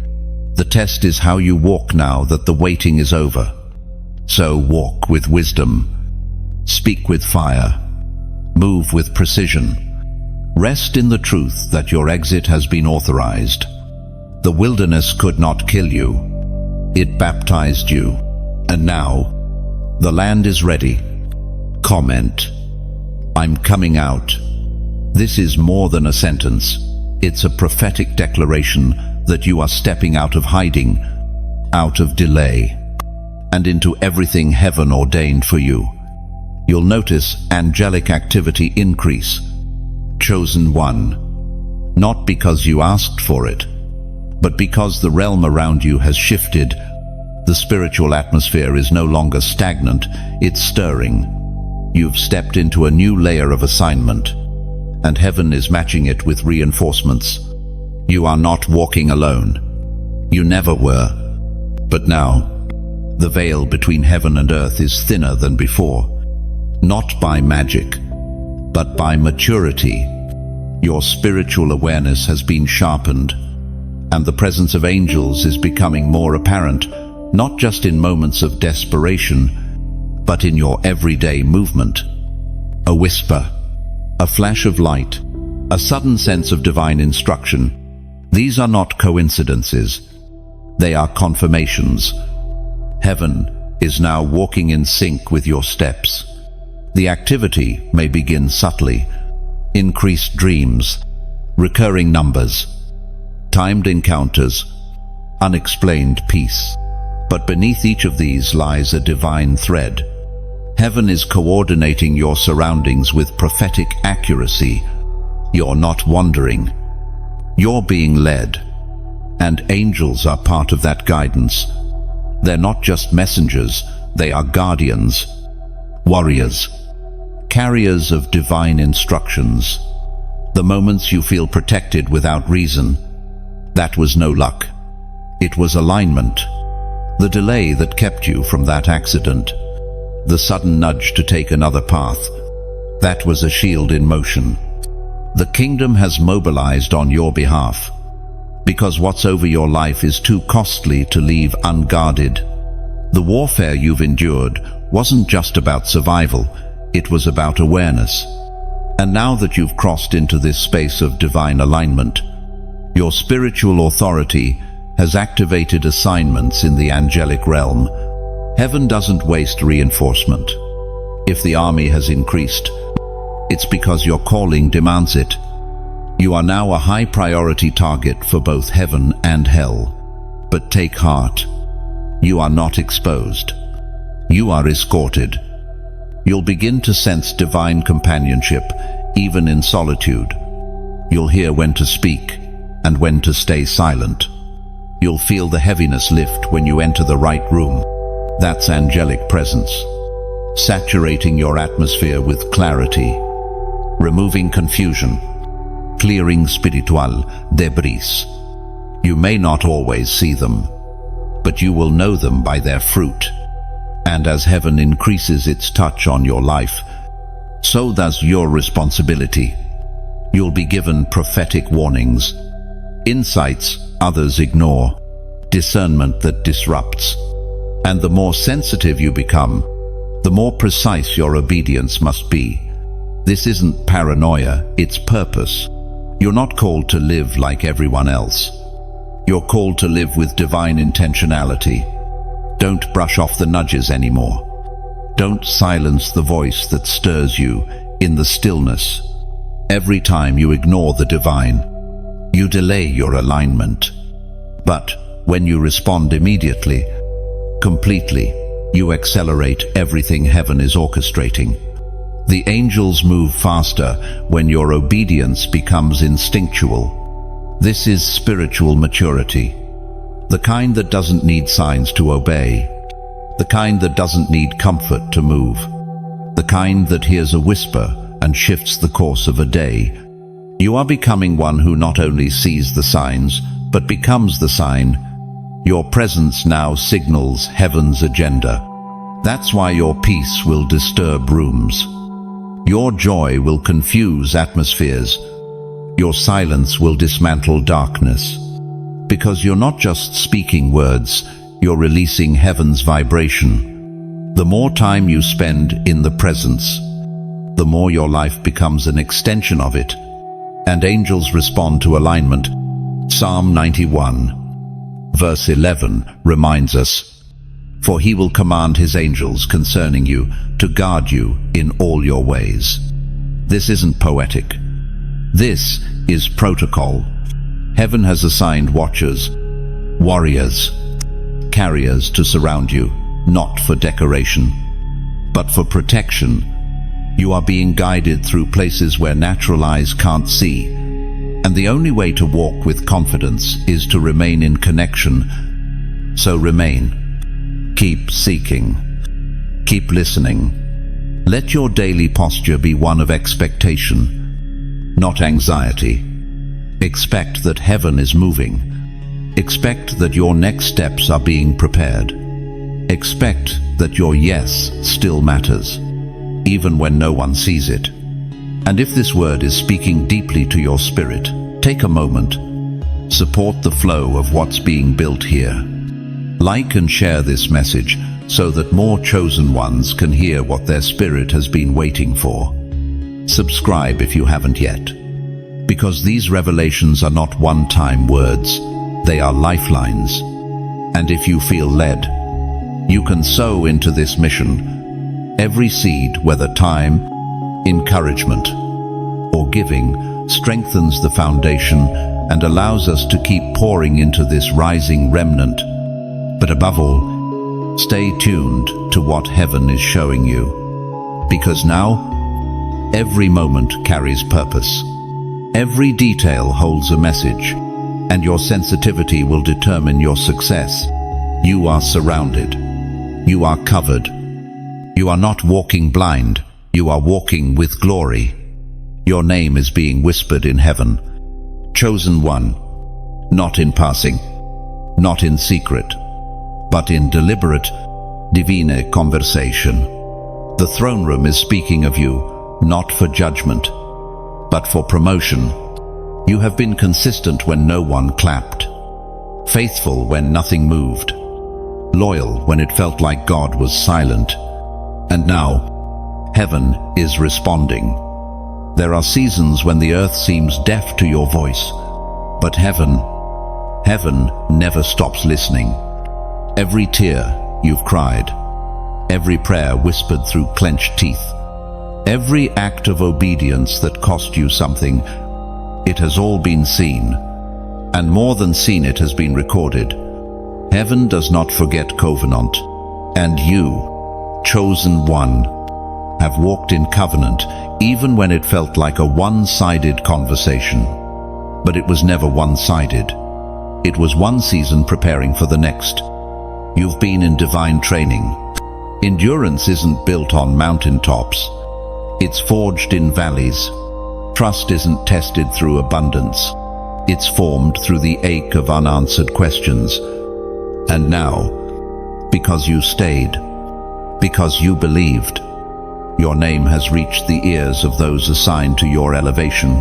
[SPEAKER 1] The test is how you walk now that the waiting is over. So walk with wisdom. Speak with fire. Move with precision. Rest in the truth that your exit has been authorized. The wilderness could not kill you. It baptized you. And now, the land is ready. Comment. I'm coming out. This is more than a sentence. It's a prophetic declaration that you are stepping out of hiding, out of delay, and into everything heaven ordained for you. You'll notice angelic activity increase. Chosen one. Not because you asked for it, but because the realm around you has shifted. The spiritual atmosphere is no longer stagnant, it's stirring. You've stepped into a new layer of assignment, and heaven is matching it with reinforcements. You are not walking alone. You never were. But now, the veil between heaven and earth is thinner than before. Not by magic, but by maturity. Your spiritual awareness has been sharpened, and the presence of angels is becoming more apparent, not just in moments of desperation, but in your everyday movement. A whisper, a flash of light, a sudden sense of divine instruction. These are not coincidences. They are confirmations. Heaven is now walking in sync with your steps. The activity may begin subtly. Increased dreams, recurring numbers, timed encounters, unexplained peace. But beneath each of these lies a divine thread. Heaven is coordinating your surroundings with prophetic accuracy. You're not wandering. You're being led. And angels are part of that guidance. They're not just messengers, they are guardians, warriors, carriers of divine instructions. The moments you feel protected without reason, that was no luck. It was alignment. The delay that kept you from that accident, the sudden nudge to take another path, that was a shield in motion. The kingdom has mobilized on your behalf, because what's over your life is too costly to leave unguarded. The warfare you've endured wasn't just about survival, it was about awareness. And now that you've crossed into this space of divine alignment, your spiritual authority has activated assignments in the angelic realm. Heaven doesn't waste reinforcement. If the army has increased, it's because your calling demands it. You are now a high priority target for both heaven and hell. But take heart. You are not exposed. You are escorted. You'll begin to sense divine companionship, even in solitude. You'll hear when to speak and when to stay silent. You'll feel the heaviness lift when you enter the right room. That's angelic presence, saturating your atmosphere with clarity, removing confusion, clearing spiritual debris. You may not always see them, but you will know them by their fruit. And as heaven increases its touch on your life, so does your responsibility. You'll be given prophetic warnings, insights others ignore, discernment that disrupts. And the more sensitive you become, the more precise your obedience must be. This isn't paranoia, it's purpose. You're not called to live like everyone else. You're called to live with divine intentionality. Don't brush off the nudges anymore. Don't silence the voice that stirs you in the stillness. Every time you ignore the divine, you delay your alignment. But when you respond immediately, completely, you accelerate everything heaven is orchestrating. The angels move faster when your obedience becomes instinctual. This is spiritual maturity. The kind that doesn't need signs to obey. The kind that doesn't need comfort to move. The kind that hears a whisper and shifts the course of a day. You are becoming one who not only sees the signs, but becomes the sign. Your presence now signals heaven's agenda. That's why your peace will disturb rooms. Your joy will confuse atmospheres. Your silence will dismantle darkness. Because you're not just speaking words, you're releasing heaven's vibration. The more time you spend in the presence, the more your life becomes an extension of it. And angels respond to alignment. Psalm 91, verse 11 reminds us, "For he will command his angels concerning you to guard you in all your ways." This isn't poetic. This is protocol. Heaven has assigned watchers, warriors, carriers to surround you, not for decoration, but for protection. You are being guided through places where natural eyes can't see. And the only way to walk with confidence is to remain in connection. So remain. Keep seeking. Keep listening. Let your daily posture be one of expectation, not anxiety. Expect that heaven is moving. Expect that your next steps are being prepared. Expect that your yes still matters, even when no one sees it. And if this word is speaking deeply to your spirit, take a moment. Support the flow of what's being built here. Like and share this message so that more chosen ones can hear what their spirit has been waiting for. Subscribe if you haven't yet, because these revelations are not one-time words, they are lifelines. And if you feel led, you can sow into this mission. Every seed, whether time, encouragement, or giving, strengthens the foundation and allows us to keep pouring into this rising remnant. But above all, stay tuned to what heaven is showing you. Because now, every moment carries purpose. Every detail holds a message, and your sensitivity will determine your success. You are surrounded. You are covered. You are not walking blind. You are walking with glory. Your name is being whispered in heaven. Chosen one, not in passing, not in secret, but in deliberate, divine conversation. The throne room is speaking of you, not for judgment, but for promotion. You have been consistent when no one clapped, faithful when nothing moved, loyal when it felt like God was silent. And now, heaven is responding. There are seasons when the earth seems deaf to your voice, but heaven never stops listening. Every tear you've cried, every prayer whispered through clenched teeth, every act of obedience that cost you something, it has all been seen, and more than seen, it has been recorded. Heaven does not forget covenant, and you, chosen one, have walked in covenant even when it felt like a one-sided conversation. But it was never one-sided. It was one season preparing for the next. You've been in divine training. Endurance isn't built on mountaintops. It's forged in valleys. Trust isn't tested through abundance. It's formed through the ache of unanswered questions. And now, because you stayed, because you believed, your name has reached the ears of those assigned to your elevation.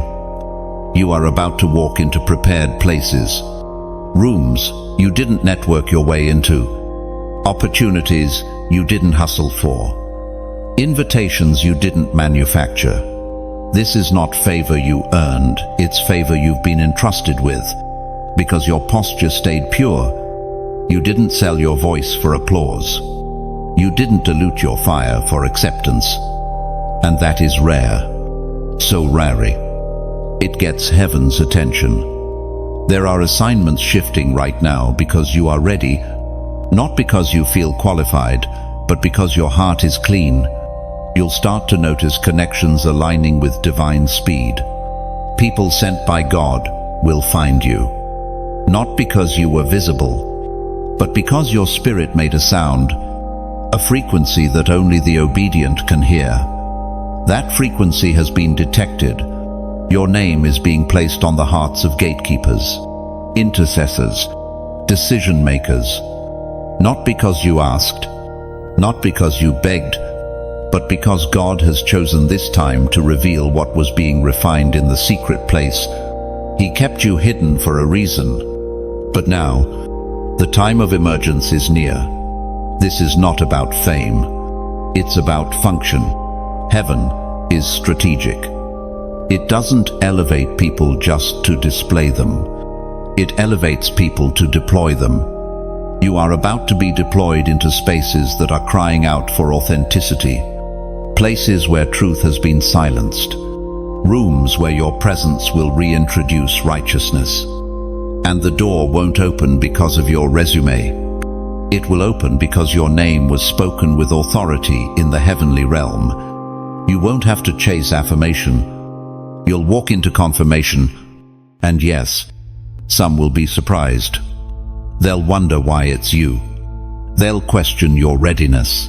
[SPEAKER 1] You are about to walk into prepared places, rooms you didn't network your way into, opportunities you didn't hustle for, invitations you didn't manufacture. This is not favor you earned, it's favor you've been entrusted with, because your posture stayed pure. You didn't sell your voice for applause. You didn't dilute your fire for acceptance. And that is rare, so rare. It gets heaven's attention. There are assignments shifting right now because you are ready, not because you feel qualified, but because your heart is clean. You'll start to notice connections aligning with divine speed. People sent by God will find you, not because you were visible, but because your spirit made a sound, a frequency that only the obedient can hear. That frequency has been detected. Your name is being placed on the hearts of gatekeepers, intercessors, decision makers, not because you asked, not because you begged, but because God has chosen this time to reveal what was being refined in the secret place. He kept you hidden for a reason. But now, the time of emergence is near. This is not about fame. It's about function. Heaven is strategic. It doesn't elevate people just to display them. It elevates people to deploy them. You are about to be deployed into spaces that are crying out for authenticity. Places where truth has been silenced. Rooms where your presence will reintroduce righteousness. And the door won't open because of your resume. It will open because your name was spoken with authority in the heavenly realm. You won't have to chase affirmation. You'll walk into confirmation. And yes, some will be surprised. They'll wonder why it's you. They'll question your readiness.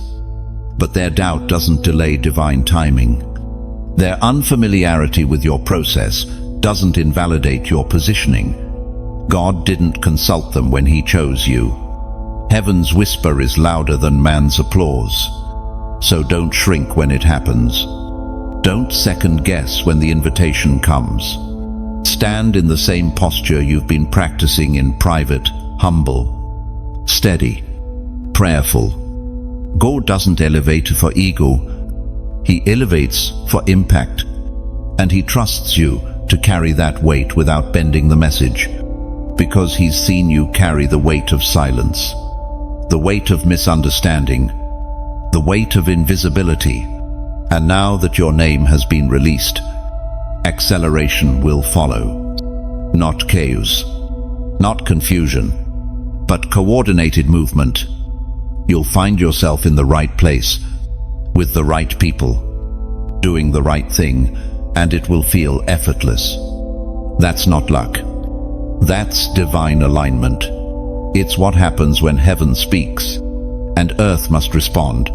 [SPEAKER 1] But their doubt doesn't delay divine timing. Their unfamiliarity with your process doesn't invalidate your positioning. God didn't consult them when He chose you. Heaven's whisper is louder than man's applause. So don't shrink when it happens. Don't second guess when the invitation comes. Stand in the same posture you've been practicing in private, humble, steady, prayerful. God doesn't elevate for ego. He elevates for impact. And He trusts you to carry that weight without bending the message. Because He's seen you carry the weight of silence. The weight of misunderstanding, the weight of invisibility. And now that your name has been released, acceleration will follow. Not chaos, not confusion, but coordinated movement. You'll find yourself in the right place, with the right people, doing the right thing, and it will feel effortless. That's not luck. That's divine alignment. It's what happens when heaven speaks, and earth must respond,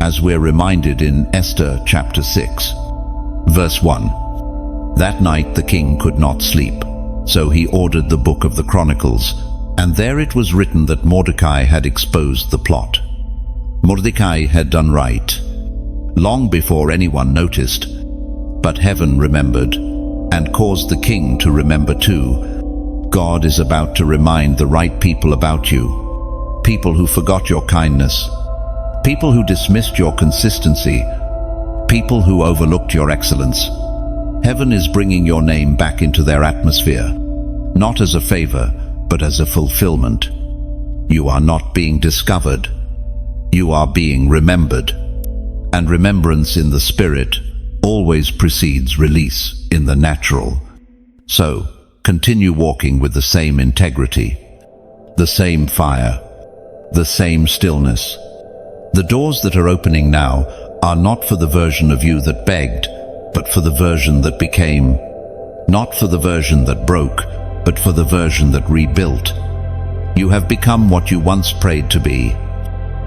[SPEAKER 1] as we're reminded in Esther chapter 6, verse 1. That night the king could not sleep, so he ordered the book of the Chronicles, and there it was written that Mordecai had exposed the plot. Mordecai had done right, long before anyone noticed, but heaven remembered, and caused the king to remember too. God is about to remind the right people about you, people who forgot your kindness, people who dismissed your consistency, people who overlooked your excellence. Heaven is bringing your name back into their atmosphere, not as a favor, but as a fulfillment. You are not being discovered. You are being remembered. And remembrance in the spirit always precedes release in the natural. So, continue walking with the same integrity, the same fire, the same stillness. The doors that are opening now are not for the version of you that begged, but for the version that became. Not for the version that broke, but for the version that rebuilt. You have become what you once prayed to be.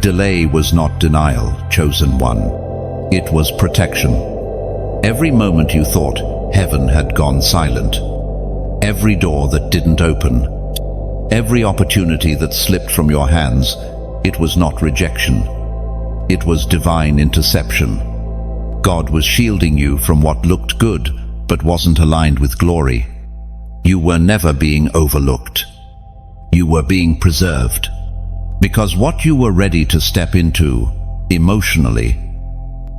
[SPEAKER 1] Delay was not denial, chosen one. It was protection. Every moment you thought heaven had gone silent. Every door that didn't open. Every opportunity that slipped from your hands, it was not rejection. It was divine interception. God was shielding you from what looked good, but wasn't aligned with glory. You were never being overlooked. You were being preserved. Because what you were ready to step into, emotionally,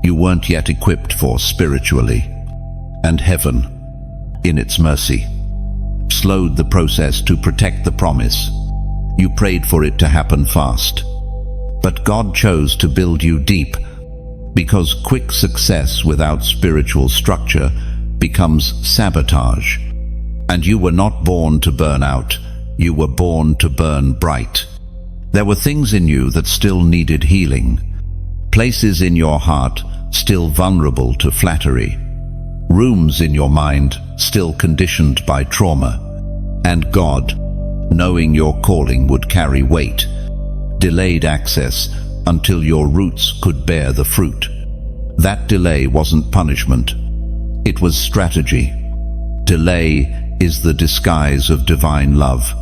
[SPEAKER 1] you weren't yet equipped for spiritually. And heaven, in its mercy, slowed the process to protect the promise. You prayed for it to happen fast. But God chose to build you deep, because quick success without spiritual structure becomes sabotage. And you were not born to burn out. You were born to burn bright. There were things in you that still needed healing, places in your heart still vulnerable to flattery, rooms in your mind still conditioned by trauma. And God, knowing your calling would carry weight, delayed access until your roots could bear the fruit. That delay wasn't punishment. It was strategy. Delay is the disguise of divine love.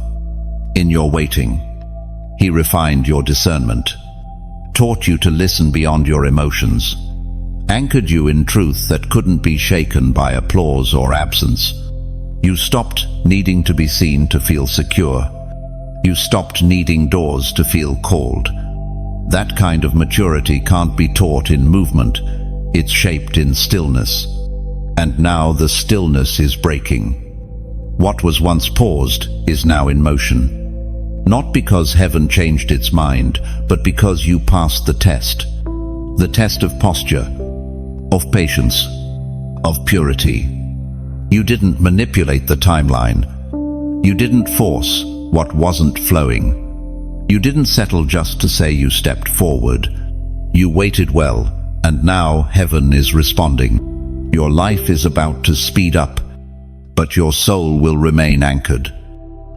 [SPEAKER 1] In your waiting, He refined your discernment, taught you to listen beyond your emotions, anchored you in truth that couldn't be shaken by applause or absence. You stopped needing to be seen to feel secure. You stopped needing doors to feel called. That kind of maturity can't be taught in movement. It's shaped in stillness. And now the stillness is breaking. What was once paused is now in motion. Not because heaven changed its mind, but because you passed the test. The test of posture, of patience, of purity. You didn't manipulate the timeline. You didn't force what wasn't flowing. You didn't settle just to say you stepped forward. You waited well, and now heaven is responding. Your life is about to speed up, but your soul will remain anchored.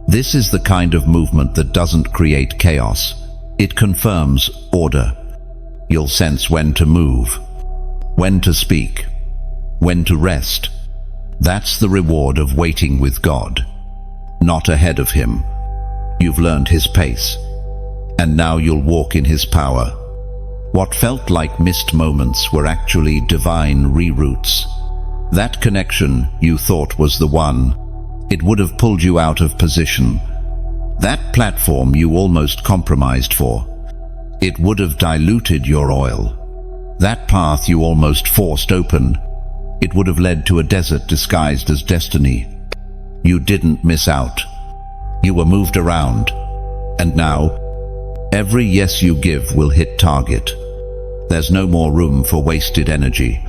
[SPEAKER 1] This is the kind of movement that doesn't create chaos. It confirms order. You'll sense when to move, when to speak, when to rest. That's the reward of waiting with God, not ahead of Him. You've learned His pace, and now you'll walk in His power. What felt like missed moments were actually divine reroutes. That connection you thought was the one, it would have pulled you out of position. That platform you almost compromised for, it would have diluted your oil. That path you almost forced open, it would have led to a desert disguised as destiny. You didn't miss out. You were moved around. And now, every yes you give will hit target. There's no more room for wasted energy.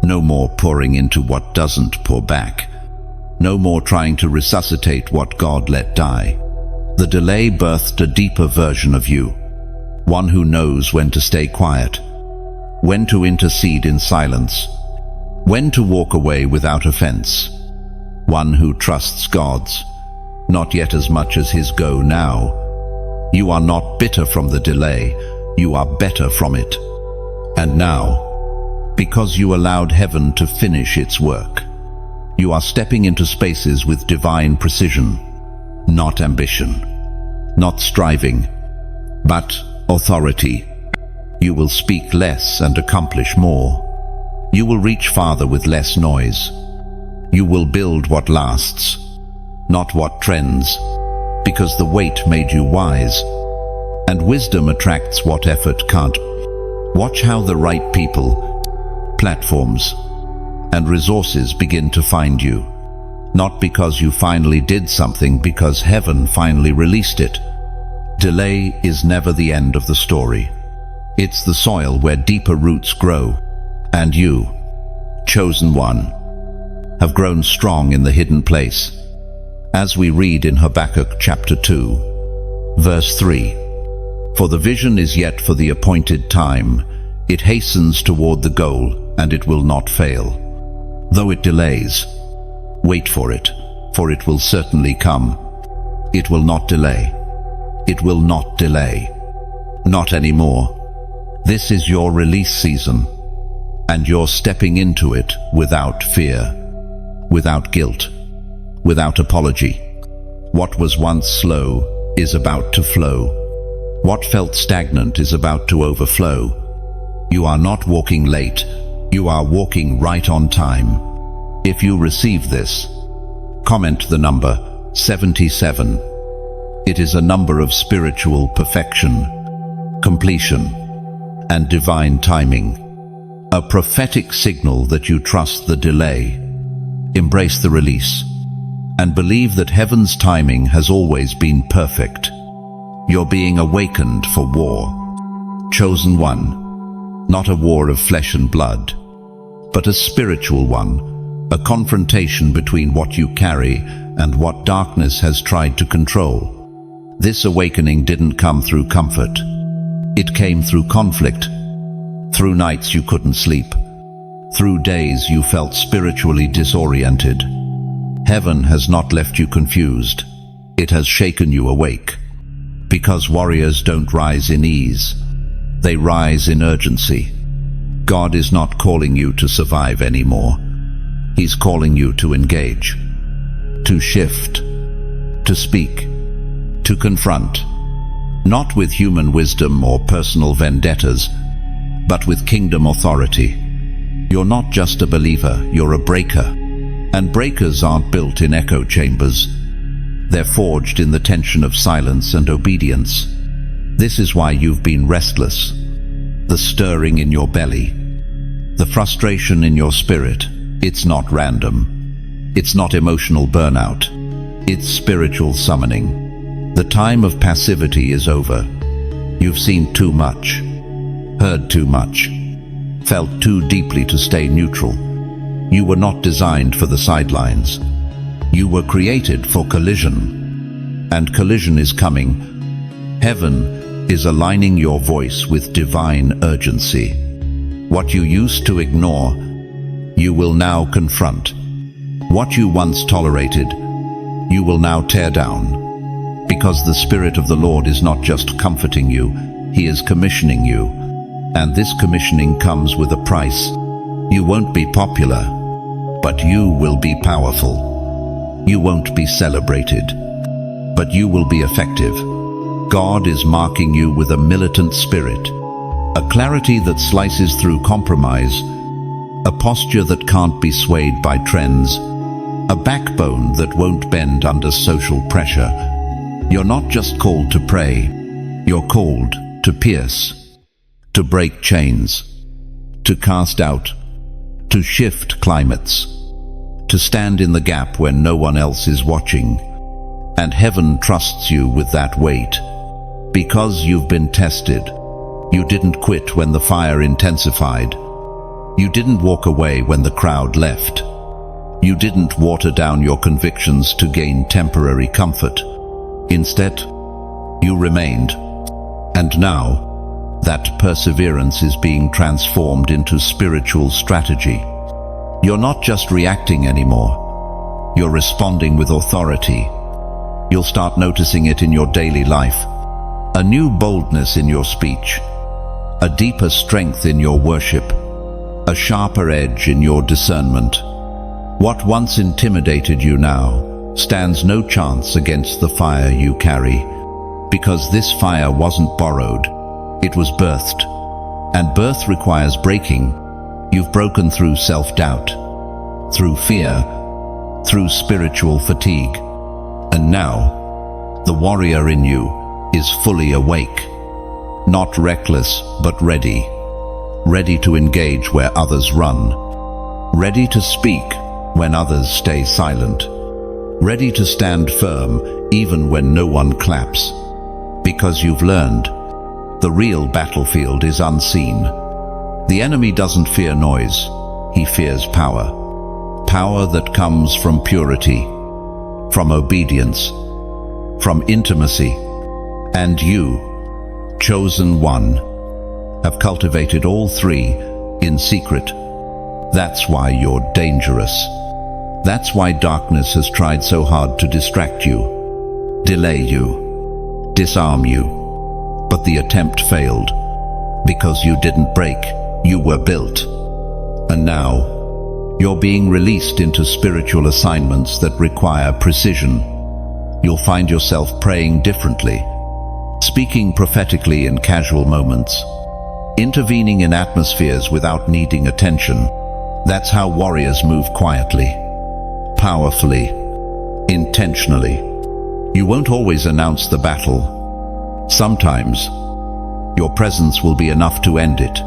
[SPEAKER 1] No more pouring into what doesn't pour back. No more trying to resuscitate what God let die. The delay birthed a deeper version of you, one who knows when to stay quiet, when to intercede in silence, When to walk away without offense. One who trusts God's, not yet as much as his go now. You are not bitter from the delay, you are better from it. And now, because you allowed heaven to finish its work, you are stepping into spaces with divine precision, not ambition, not striving, but authority. You will speak less and accomplish more. You will reach farther with less noise. You will build what lasts, not what trends, because the weight made you wise, and wisdom attracts what effort can't. Watch how the right people, platforms, and resources begin to find you, not because you finally did something, because heaven finally released it. Delay is never the end of the story. It's the soil where deeper roots grow, and you, chosen one, have grown strong in the hidden place. As we read in Habakkuk chapter 2, verse 3, "For the vision is yet for the appointed time, it hastens toward the goal, and it will not fail. Though it delays, wait for it will certainly come. It will not delay. It will not delay. Not anymore. This is your release season, and you're stepping into it without fear, without guilt, without apology. What was once slow is about to flow. What felt stagnant is about to overflow. You are not walking late, you are walking right on time. If you receive this, comment the number 77. It is a number of spiritual perfection, completion, and divine timing. A prophetic signal that you trust the delay, embrace the release, and believe that heaven's timing has always been perfect. You're being awakened for war. Chosen one, not a war of flesh and blood, but a spiritual one, a confrontation between what you carry and what darkness has tried to control. This awakening didn't come through comfort. It came through conflict, through nights you couldn't sleep, through days you felt spiritually disoriented. Heaven has not left you confused. It has shaken you awake. Because warriors don't rise in ease, they rise in urgency. God is not calling you to survive anymore. He's calling you to engage, to shift, to speak, to confront, not with human wisdom or personal vendettas, but with kingdom authority. You're not just a believer, you're a breaker. And breakers aren't built in echo chambers. They're forged in the tension of silence and obedience. This is why you've been restless. The stirring in your belly, the frustration in your spirit, it's not random. It's not emotional burnout. It's spiritual summoning. The time of passivity is over. You've seen too much, heard too much, felt too deeply to stay neutral. You were not designed for the sidelines. You were created for collision. And collision is coming. Heaven is aligning your voice with divine urgency. What you used to ignore, you will now confront. What you once tolerated, you will now tear down. Because the Spirit of the Lord is not just comforting you, He is commissioning you. And this commissioning comes with a price. You won't be popular, but you will be powerful. You won't be celebrated, but you will be effective. God is marking you with a militant spirit, a clarity that slices through compromise, a posture that can't be swayed by trends, a backbone that won't bend under social pressure. You're not just called to pray, you're called to pierce, to break chains, to cast out, to shift climates, to stand in the gap when no one else is watching. And heaven trusts you with that weight. Because you've been tested, you didn't quit when the fire intensified. You didn't walk away when the crowd left. You didn't water down your convictions to gain temporary comfort. Instead, you remained. And now, that perseverance is being transformed into spiritual strategy. You're not just reacting anymore. You're responding with authority. You'll start noticing it in your daily life. A new boldness in your speech. A deeper strength in your worship. A sharper edge in your discernment. What once intimidated you now stands no chance against the fire you carry. Because this fire wasn't borrowed, it was birthed. And birth requires breaking. You've broken through self-doubt, through fear, through spiritual fatigue. And now, the warrior in you is fully awake. Not reckless, but ready. Ready to engage where others run. Ready to speak when others stay silent. Ready to stand firm even when no one claps. Because you've learned, the real battlefield is unseen. The enemy doesn't fear noise, he fears power. Power that comes from purity, from obedience, from intimacy. And you, chosen one, have cultivated all three in secret. That's why you're dangerous. That's why darkness has tried so hard to distract you, delay you, disarm you. But the attempt failed, because you didn't break, you were built. And now, you're being released into spiritual assignments that require precision. You'll find yourself praying differently, speaking prophetically in casual moments, intervening in atmospheres without needing attention. That's how warriors move quietly, powerfully, intentionally. You won't always announce the battle. Sometimes, your presence will be enough to end it.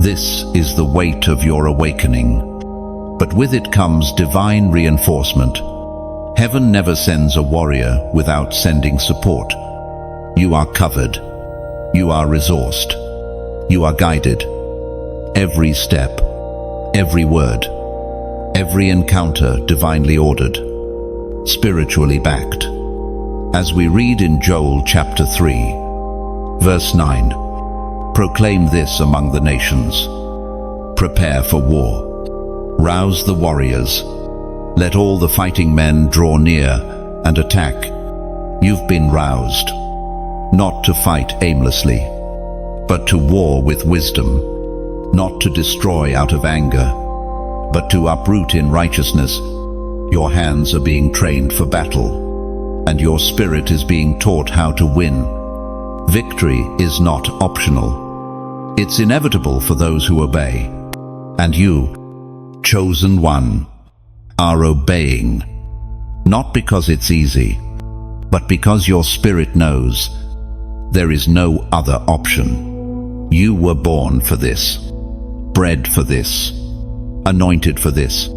[SPEAKER 1] This is the weight of your awakening. But with it comes divine reinforcement. Heaven never sends a warrior without sending support. You are covered. You are resourced. You are guided. Every step, every word, every encounter divinely ordered, spiritually backed. As we read in Joel chapter 3, verse 9, proclaim this among the nations. Prepare for war. Rouse the warriors. Let all the fighting men draw near and attack. You've been roused, not to fight aimlessly, but to war with wisdom, not to destroy out of anger, but to uproot in righteousness. Your hands are being trained for battle, and your spirit is being taught how to win. Victory is not optional. It's inevitable for those who obey. And you, chosen one, are obeying. Not because it's easy, but because your spirit knows there is no other option. You were born for this, bred for this, anointed for this.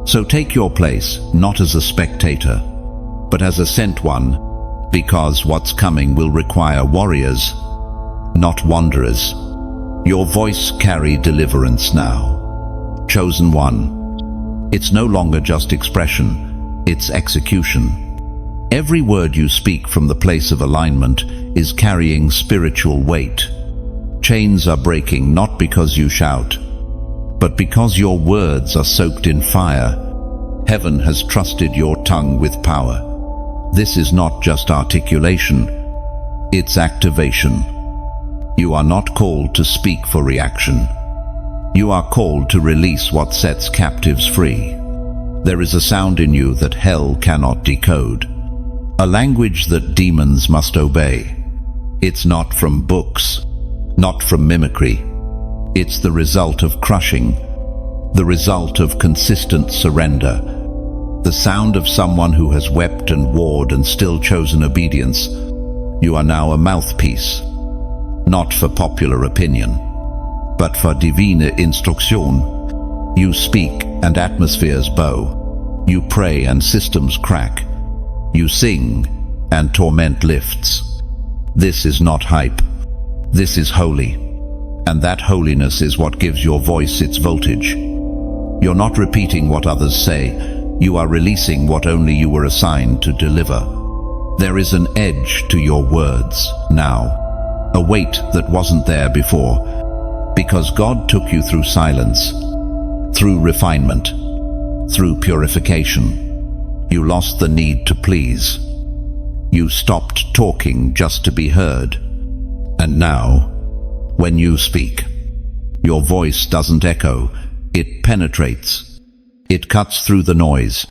[SPEAKER 1] So take your place, not as a spectator, but as a sent one, because what's coming will require warriors, not wanderers. Your voice carry deliverance now. Chosen one. It's no longer just expression, it's execution. Every word you speak from the place of alignment is carrying spiritual weight. Chains are breaking not because you shout, but because your words are soaked in fire. Heaven has trusted your tongue with power. This is not just articulation, it's activation. You are not called to speak for reaction. You are called to release what sets captives free. There is a sound in you that hell cannot decode. A language that demons must obey. It's not from books, not from mimicry. It's the result of crushing, the result of consistent surrender, the sound of someone who has wept and warred and still chosen obedience. You are now a mouthpiece, not for popular opinion, but for divine instruction. You speak and atmospheres bow. You pray and systems crack. You sing and torment lifts. This is not hype. This is holy. And that holiness is what gives your voice its voltage. You're not repeating what others say. You are releasing what only you were assigned to deliver. There is an edge to your words now, a weight that wasn't there before, because God took you through silence, through refinement, through purification. You lost the need to please. You stopped talking just to be heard. And now, when you speak, your voice doesn't echo, it penetrates. It cuts through the noise.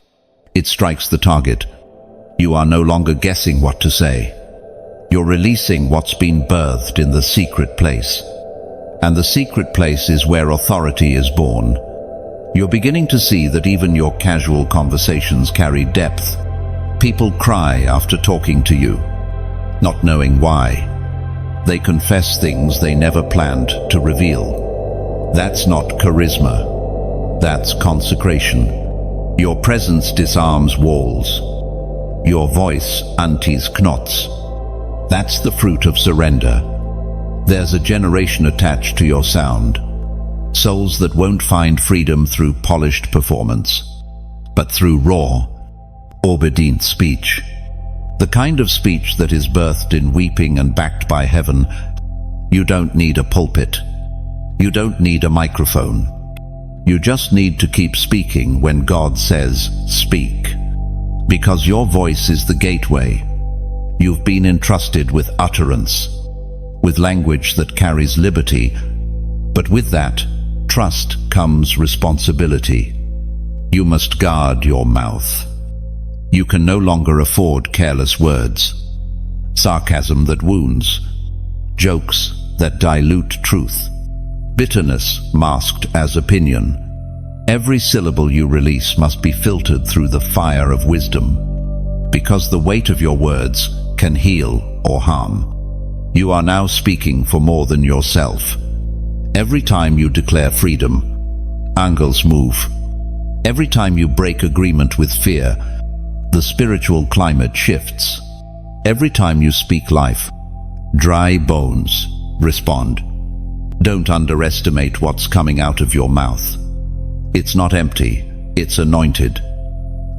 [SPEAKER 1] It strikes the target. You are no longer guessing what to say. You're releasing what's been birthed in the secret place. And the secret place is where authority is born. You're beginning to see that even your casual conversations carry depth. People cry after talking to you, not knowing why. They confess things they never planned to reveal. That's not charisma. That's consecration. Your presence disarms walls. Your voice unties knots. That's the fruit of surrender. There's a generation attached to your sound. Souls that won't find freedom through polished performance, but through raw, obedient speech. The kind of speech that is birthed in weeping and backed by heaven. You don't need a pulpit. You don't need a microphone. You just need to keep speaking when God says, speak. Because your voice is the gateway. You've been entrusted with utterance, with language that carries liberty. But with that, trust comes responsibility. You must guard your mouth. You can no longer afford careless words, sarcasm that wounds, jokes that dilute truth, bitterness masked as opinion. Every syllable you release must be filtered through the fire of wisdom, because the weight of your words can heal or harm. You are now speaking for more than yourself. Every time you declare freedom, angels move. Every time you break agreement with fear, the spiritual climate shifts. Every time you speak life, dry bones respond. Don't underestimate what's coming out of your mouth. It's not empty, it's anointed.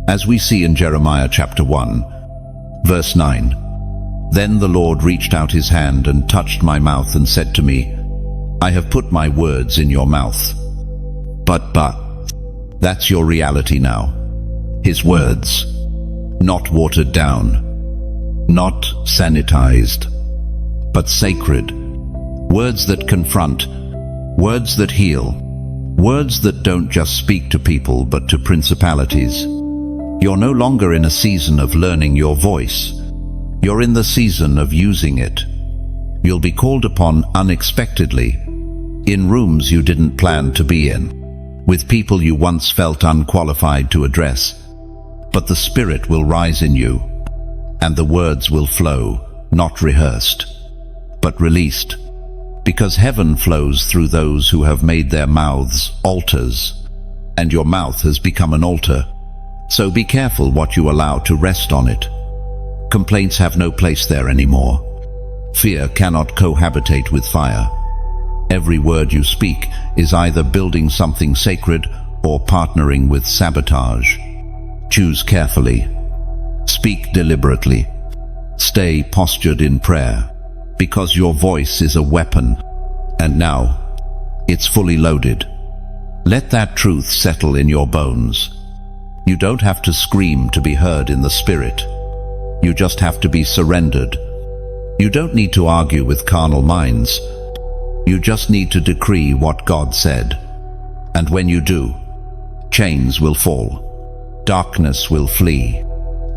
[SPEAKER 1] As we see in Jeremiah chapter 1, verse 9, "Then the Lord reached out his hand and touched my mouth and said to me, I have put my words in your mouth." But, that's your reality now. His words, not watered down, not sanitized, but sacred. Words that confront, words that heal, words that don't just speak to people but to principalities. You're no longer in a season of learning your voice. You're in the season of using it. You'll be called upon unexpectedly, in rooms you didn't plan to be in, with people you once felt unqualified to address. But the Spirit will rise in you, and the words will flow, not rehearsed, but released, because heaven flows through those who have made their mouths altars, and your mouth has become an altar. So be careful what you allow to rest on it. Complaints have no place there anymore. Fear cannot cohabitate with fire. Every word you speak is either building something sacred or partnering with sabotage. Choose carefully. Speak deliberately. Stay postured in prayer, because your voice is a weapon, and now it's fully loaded. Let that truth settle in your bones. You don't have to scream to be heard in the Spirit. You just have to be surrendered. You don't need to argue with carnal minds. You just need to decree what God said. And when you do, chains will fall, darkness will flee,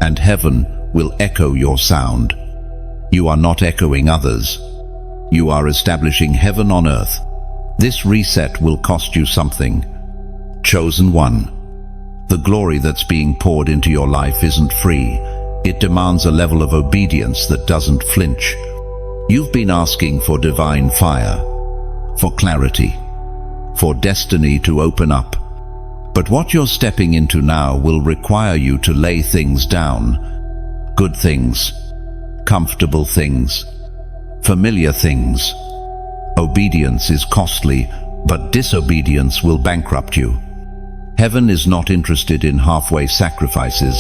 [SPEAKER 1] and heaven will echo your sound. You are not echoing others. You are establishing heaven on earth. This reset will cost you something. Chosen one. The glory that's being poured into your life isn't free. It demands a level of obedience that doesn't flinch. You've been asking for divine fire, for clarity, for destiny to open up. But what you're stepping into now will require you to lay things down. Good things, comfortable things, familiar things. Obedience is costly, but disobedience will bankrupt you. Heaven is not interested in halfway sacrifices.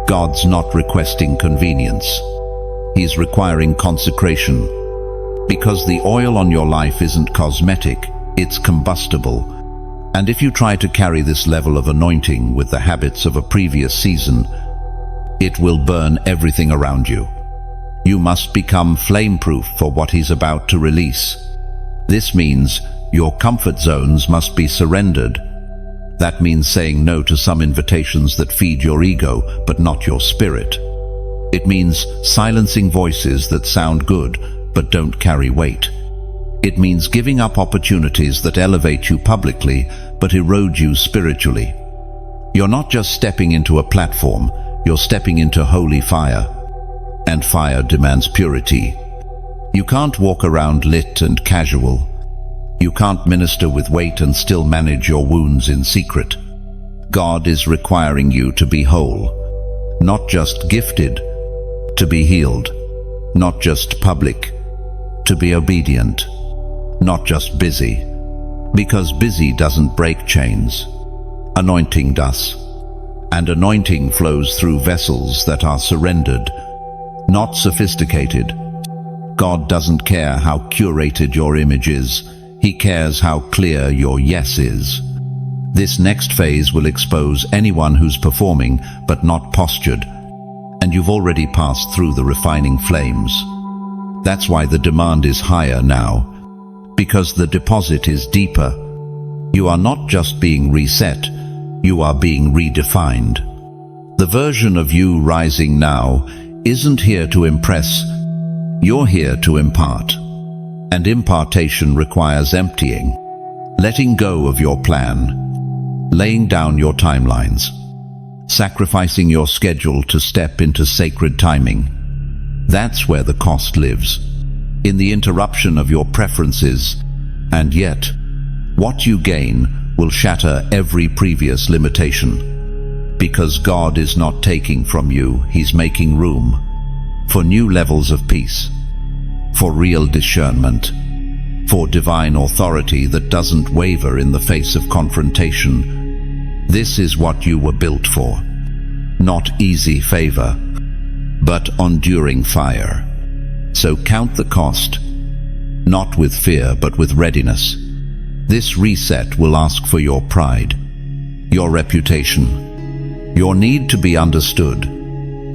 [SPEAKER 1] God's not requesting convenience. He's requiring consecration. Because the oil on your life isn't cosmetic, it's combustible. And if you try to carry this level of anointing with the habits of a previous season, it will burn everything around you. You must become flame-proof for what he's about to release. This means your comfort zones must be surrendered. That means saying no to some invitations that feed your ego, but not your spirit. It means silencing voices that sound good, but don't carry weight. It means giving up opportunities that elevate you publicly, but erode you spiritually. You're not just stepping into a platform, you're stepping into holy fire. And fire demands purity. You can't walk around lit and casual. You can't minister with weight and still manage your wounds in secret. God is requiring you to be whole, not just gifted, to be healed, not just public, to be obedient, not just busy, because busy doesn't break chains. Anointing does. And anointing flows through vessels that are surrendered, not sophisticated. God doesn't care how curated your image is. He cares how clear your yes is. This next phase will expose anyone who's performing but not postured, and you've already passed through the refining flames. That's why the demand is higher now, because the deposit is deeper. You are not just being reset, you are being redefined. The version of you rising now isn't here to impress, you're here to impart. And impartation requires emptying, letting go of your plan, laying down your timelines, sacrificing your schedule to step into sacred timing. That's where the cost lives, in the interruption of your preferences. And yet, what you gain will shatter every previous limitation. Because God is not taking from you, He's making room for new levels of peace, for real discernment, for divine authority that doesn't waver in the face of confrontation. This is what you were built for. Not easy favor, but enduring fire. So count the cost, not with fear, but with readiness. This reset will ask for your pride, your reputation, your need to be understood,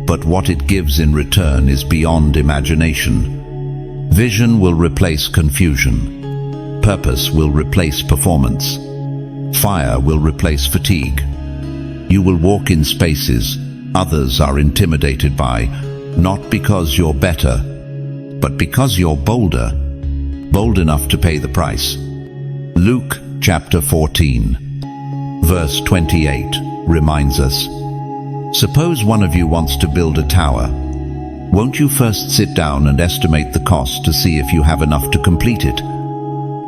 [SPEAKER 1] but what it gives in return is beyond imagination. Vision will replace confusion. Purpose will replace performance. Fire will replace fatigue. You will walk in spaces others are intimidated by, not because you're better, but because you're bolder, bold enough to pay the price. Luke chapter 14, verse 28 reminds us, suppose one of you wants to build a tower. Won't you first sit down and estimate the cost to see if you have enough to complete it?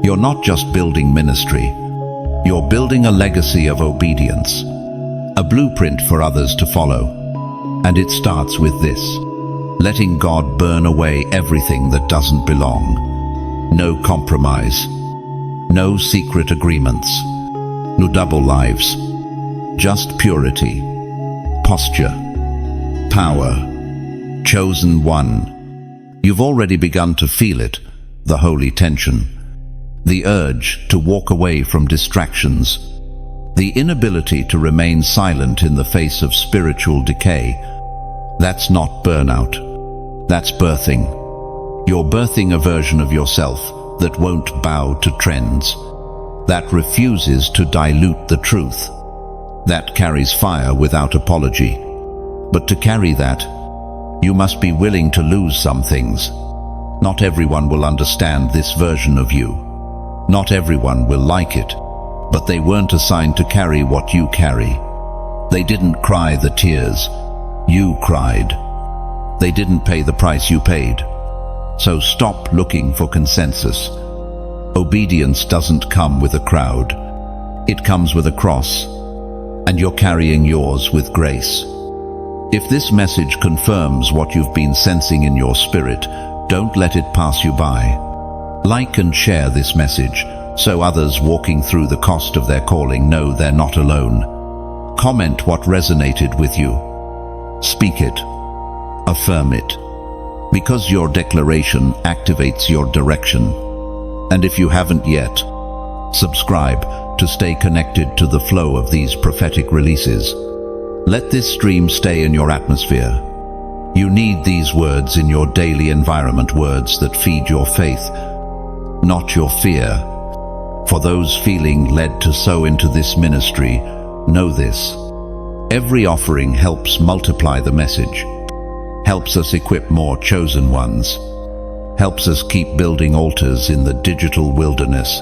[SPEAKER 1] You're not just building ministry, you're building a legacy of obedience, a blueprint for others to follow. And it starts with this: letting God burn away everything that doesn't belong. No compromise, no secret agreements, no double lives, just purity, posture, power, chosen one. You've already begun to feel it, the holy tension, the urge to walk away from distractions, the inability to remain silent in the face of spiritual decay. That's not burnout, that's birthing. You're birthing a version of yourself that won't bow to trends, that refuses to dilute the truth, that carries fire without apology. But to carry that, you must be willing to lose some things. Not everyone will understand this version of you. Not everyone will like it, but they weren't assigned to carry what you carry. They didn't cry the tears you cried. They didn't pay the price you paid. So stop looking for consensus. Obedience doesn't come with a crowd. It comes with a cross, and you're carrying yours with grace. If this message confirms what you've been sensing in your spirit, don't let it pass you by. Like and share this message, so others walking through the cost of their calling know they're not alone. Comment what resonated with you. Speak it. Affirm it. Because your declaration activates your direction. And if you haven't yet, Subscribe to stay connected to the flow of these prophetic releases. Let this stream stay in your atmosphere. You need these words in your daily environment, words that feed your faith, not your fear. For those feeling led to sow into this ministry, know this. Every offering helps multiply the message, helps us equip more chosen ones, helps us keep building altars in the digital wilderness.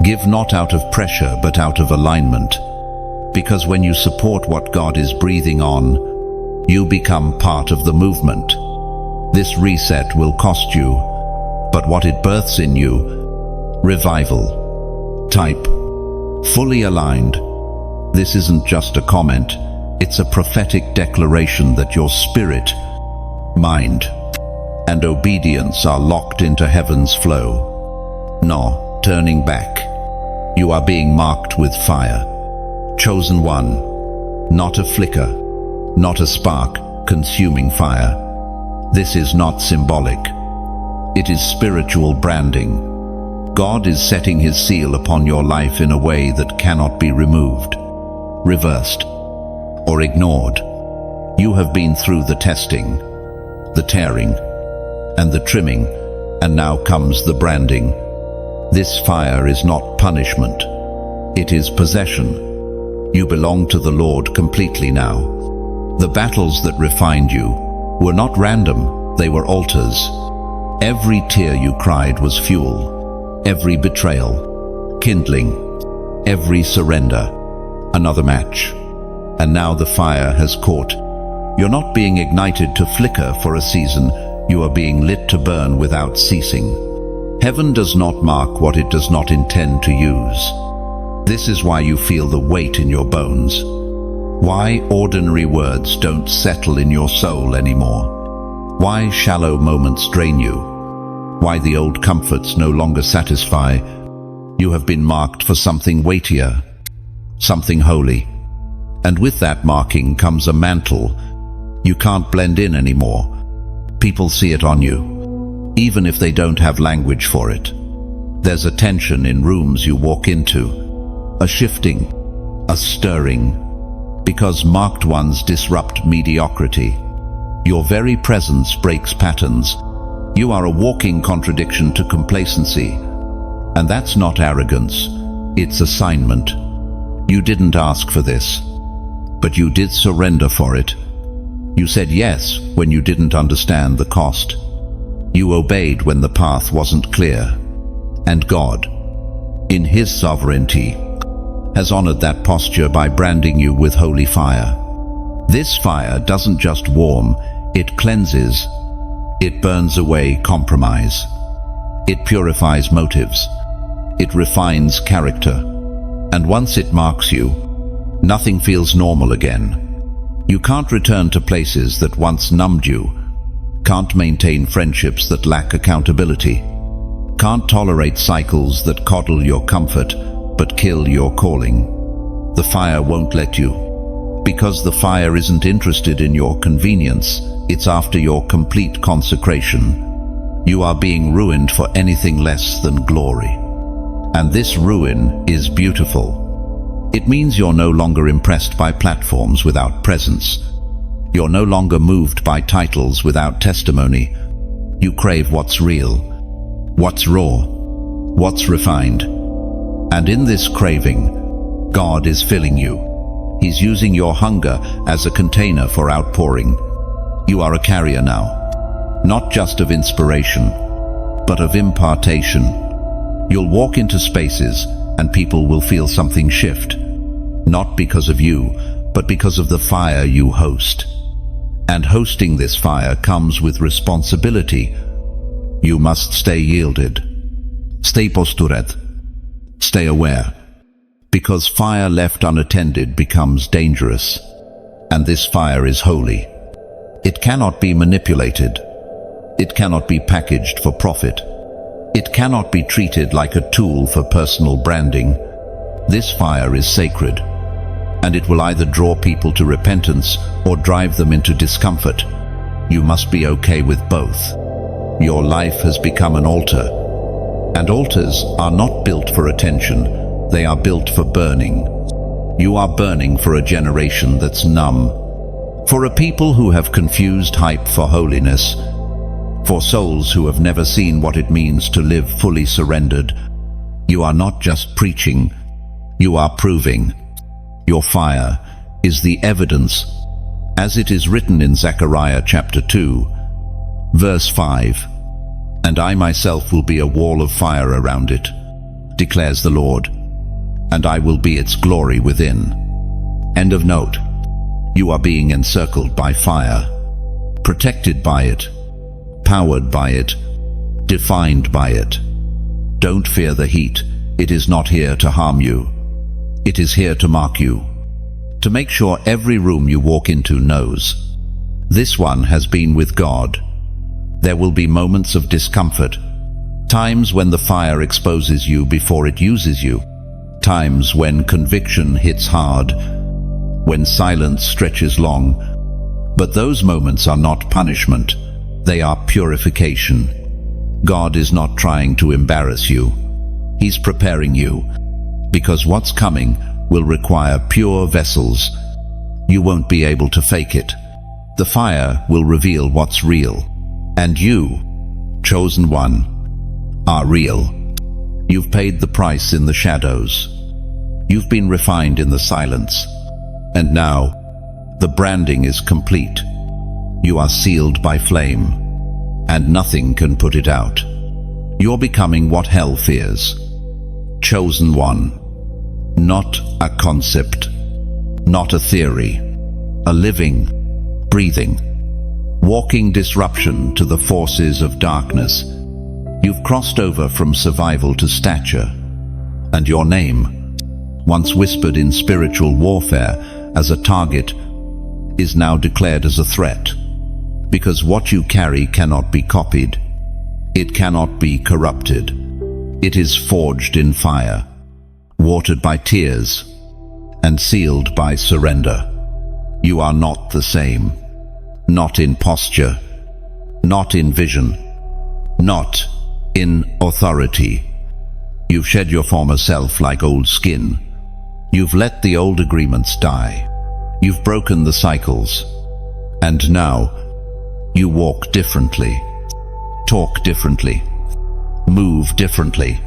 [SPEAKER 1] Give not out of pressure, but out of alignment. Because when you support what God is breathing on, you become part of the movement. This reset will cost you, but what it births in you, revival. Type, fully aligned. This isn't just a comment, it's a prophetic declaration that your spirit, mind, and obedience are locked into heaven's flow. No turning back. You are being marked with fire. Chosen one, not a flicker, not a spark, consuming fire. This is not symbolic. It is spiritual branding. God is setting his seal upon your life in a way that cannot be removed, reversed, or ignored. You have been through the testing, the tearing, and the trimming, and now comes the branding. This fire is not punishment. It is possession. You belong to the Lord completely now. The battles that refined you were not random, they were altars. Every tear you cried was fuel. Every betrayal, kindling. Every surrender, another match. And now the fire has caught. You're not being ignited to flicker for a season, you are being lit to burn without ceasing. Heaven does not mark what it does not intend to use. This is why you feel the weight in your bones. Why ordinary words don't settle in your soul anymore. Why shallow moments drain you. Why the old comforts no longer satisfy. You have been marked for something weightier, something holy. And with that marking comes a mantle. You can't blend in anymore. People see it on you, even if they don't have language for it. There's a tension in rooms you walk into, a shifting, a stirring, because marked ones disrupt mediocrity. Your very presence breaks patterns. You are a walking contradiction to complacency. And that's not arrogance, it's assignment. You didn't ask for this, but you did surrender for it. You said yes when you didn't understand the cost. You obeyed when the path wasn't clear. And God, in his sovereignty, has honored that posture by branding you with holy fire. This fire doesn't just warm, it cleanses. It burns away compromise. It purifies motives. It refines character. And once it marks you, nothing feels normal again. You can't return to places that once numbed you, can't maintain friendships that lack accountability, can't tolerate cycles that coddle your comfort but kill your calling. The fire won't let you, because the fire isn't interested in your convenience, it's after your complete consecration. You are being ruined for anything less than glory. And this ruin is beautiful. It means you're no longer impressed by platforms without presence. You're no longer moved by titles without testimony. You crave what's real, what's raw, what's refined. And in this craving, God is filling you. He's using your hunger as a container for outpouring. You are a carrier now, not just of inspiration, but of impartation. You'll walk into spaces and people will feel something shift, not because of you, but because of the fire you host. And hosting this fire comes with responsibility. You must stay yielded, stay postured, stay aware, because fire left unattended becomes dangerous. And this fire is holy. It cannot be manipulated. It cannot be packaged for profit. It cannot be treated like a tool for personal branding. This fire is sacred, and it will either draw people to repentance or drive them into discomfort. You must be okay with both. Your life has become an altar, And altars are not built for attention, they are built for burning. You are burning for a generation that's numb, for a people who have confused hype for holiness, for souls who have never seen what it means to live fully surrendered. You are not just preaching, you are proving. Your fire is the evidence, as it is written in Zechariah chapter 2, verse 5. And I myself will be a wall of fire around it, declares the Lord, and I will be its glory within. End of note. You are being encircled by fire, protected by it, powered by it, defined by it. Don't fear the heat. It is not here to harm you. It is here to mark you, to make sure every room you walk into knows, this one has been with God. There will be moments of discomfort, times when the fire exposes you before it uses you, times when conviction hits hard, when silence stretches long. But those moments are not punishment, they are purification. God is not trying to embarrass you. He's preparing you, because what's coming will require pure vessels. You won't be able to fake it. The fire will reveal what's real. And you, chosen one, are real. You've paid the price in the shadows. You've been refined in the silence. And now, the branding is complete. You are sealed by flame, and nothing can put it out. You're becoming what hell fears. Chosen one. Not a concept, not a theory, a living, breathing, walking disruption to the forces of darkness. You've crossed over from survival to stature, and your name, once whispered in spiritual warfare as a target, is now declared as a threat, because what you carry cannot be copied. It cannot be corrupted. It is forged in fire, watered by tears, and sealed by surrender. You are not the same. Not in posture, not in vision, not in authority. You've shed your former self like old skin. You've let the old agreements die. You've broken the cycles. And now, you walk differently, talk differently, move differently.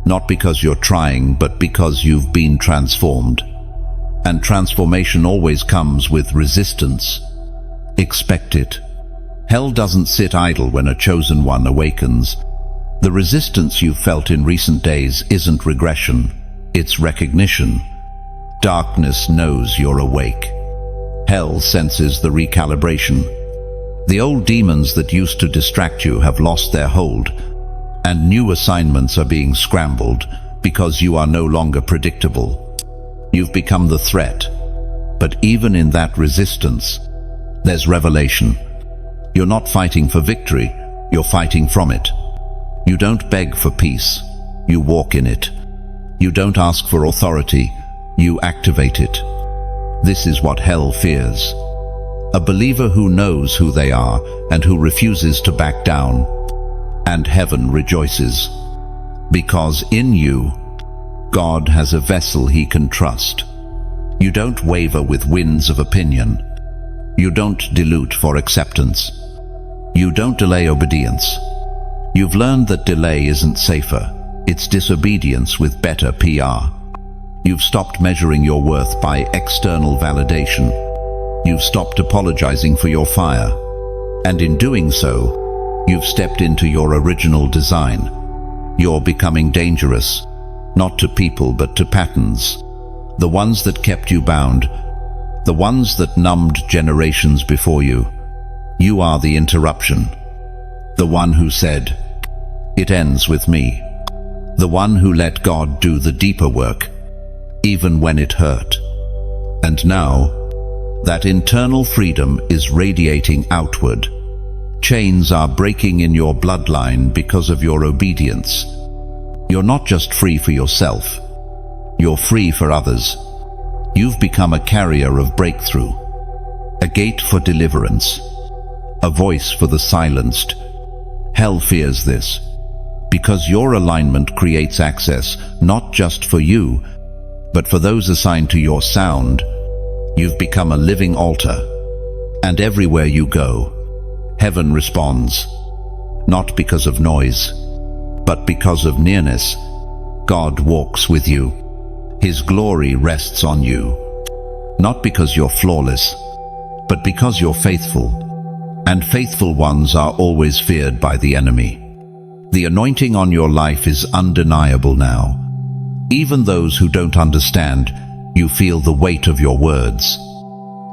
[SPEAKER 1] Not because you're trying, but because you've been transformed. And transformation always comes with resistance. Expect it. Hell doesn't sit idle when a chosen one awakens. The resistance you've felt in recent days isn't regression, it's recognition. Darkness knows you're awake. Hell senses the recalibration. The old demons that used to distract you have lost their hold, and new assignments are being scrambled because you are no longer predictable. You've become the threat, but even in that resistance, there's revelation. You're not fighting for victory, you're fighting from it. You don't beg for peace, you walk in it. You don't ask for authority, you activate it. This is what hell fears. A believer who knows who they are and who refuses to back down. And heaven rejoices, because in you, God has a vessel he can trust. You don't waver with winds of opinion. You don't dilute for acceptance. You don't delay obedience. You've learned that delay isn't safer. It's disobedience with better PR. You've stopped measuring your worth by external validation. You've stopped apologizing for your fire. And in doing so, you've stepped into your original design. You're becoming dangerous, not to people but to patterns. The ones that kept you bound, the ones that numbed generations before you. You are the interruption. The one who said, "It ends with me." The one who let God do the deeper work, even when it hurt. And now, that internal freedom is radiating outward. Chains are breaking in your bloodline because of your obedience. You're not just free for yourself, you're free for others. You've become a carrier of breakthrough, a gate for deliverance, a voice for the silenced. Hell fears this, because your alignment creates access not just for you, but for those assigned to your sound. You've become a living altar, and everywhere you go, heaven responds, not because of noise, but because of nearness. God walks with you. His glory rests on you, not because you're flawless, but because you're faithful, and faithful ones are always feared by the enemy. The anointing on your life is undeniable now. Even those who don't understand, you feel the weight of your words.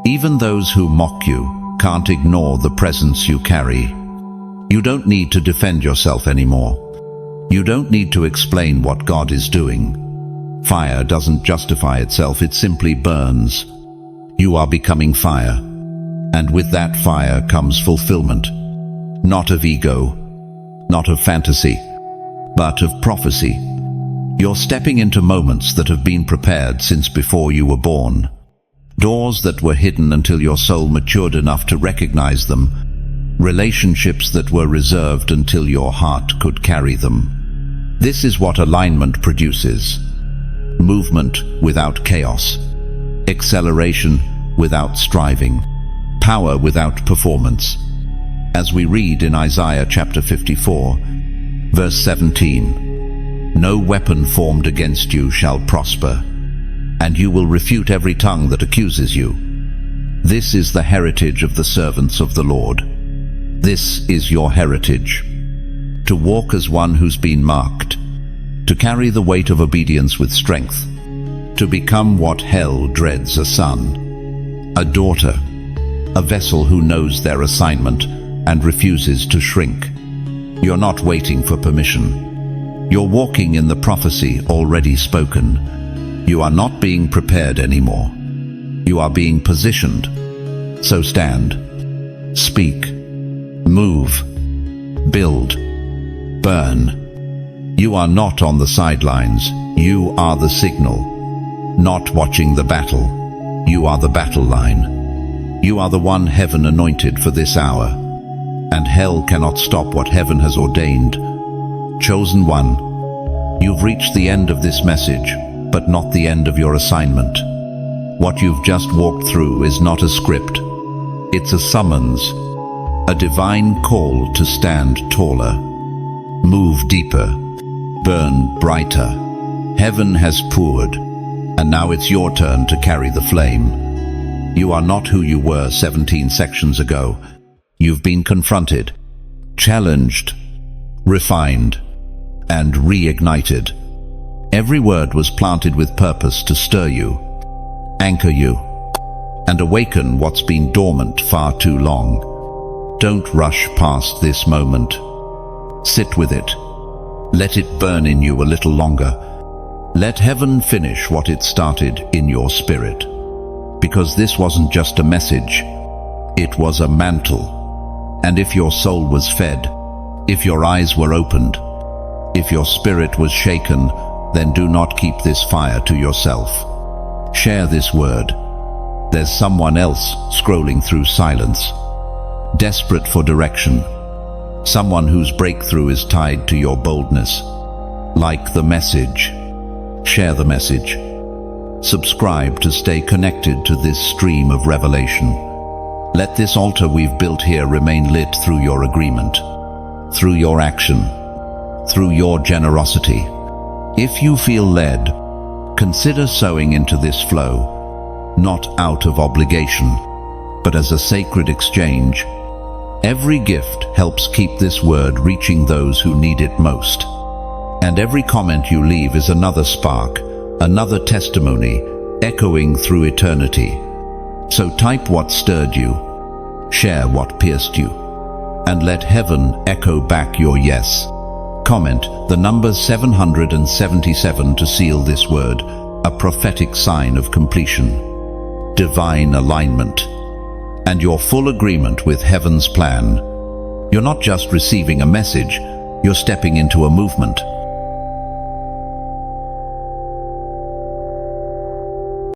[SPEAKER 1] Even those who mock you can't ignore the presence you carry. You don't need to defend yourself anymore. You don't need to explain what God is doing. Fire doesn't justify itself, it simply burns. You are becoming fire, and with that fire comes fulfillment, not of ego, not of fantasy, but of prophecy. You're stepping into moments that have been prepared since before you were born. Doors that were hidden until your soul matured enough to recognize them. Relationships that were reserved until your heart could carry them. This is what alignment produces. Movement without chaos. Acceleration without striving. Power without performance. As we read in Isaiah chapter 54, verse 17, "No weapon formed against you shall prosper, and you will refute every tongue that accuses you. This is the heritage of the servants of the Lord." This is your heritage. To walk as one who's been marked. To carry the weight of obedience with strength. To become what hell dreads a son. A daughter. A vessel who knows their assignment and refuses to shrink. You're not waiting for permission. You're walking in the prophecy already spoken. You are not being prepared anymore. You are being positioned. So stand. Speak. Move. Build. Burn. You are not on the sidelines. You are the signal. Not watching the battle. You are the battle line. You are the one heaven anointed for this hour. And hell cannot stop what heaven has ordained. Chosen one, you've reached the end of this message, but not the end of your assignment. What you've just walked through is not a script. It's a summons, a divine call to stand taller, move deeper, burn brighter. Heaven has poured, and now it's your turn to carry the flame. You are not who you were 17 sections ago. You've been confronted, challenged, refined, and reignited. Every word was planted with purpose to stir you, anchor you, and awaken what's been dormant far too long. Don't rush past this moment. Sit with it. Let it burn in you a little longer. Let heaven finish what it started in your spirit. Because this wasn't just a message, it was a mantle. And if your soul was fed, if your eyes were opened, if your spirit was shaken, then do not keep this fire to yourself. Share this word. There's someone else scrolling through silence, desperate for direction. Someone whose breakthrough is tied to your boldness. Like the message. Share the message. Subscribe to stay connected to this stream of revelation. Let this altar we've built here remain lit through your agreement, through your action, through your generosity. If you feel led, consider sowing into this flow, not out of obligation, but as a sacred exchange. Every gift helps keep this word reaching those who need it most. And every comment you leave is another spark, another testimony, echoing through eternity. So type what stirred you, share what pierced you, and let heaven echo back your yes. Comment the number 777 to seal this word, a prophetic sign of completion, divine alignment, and your full agreement with heaven's plan. You're not just receiving a message, you're stepping into a movement.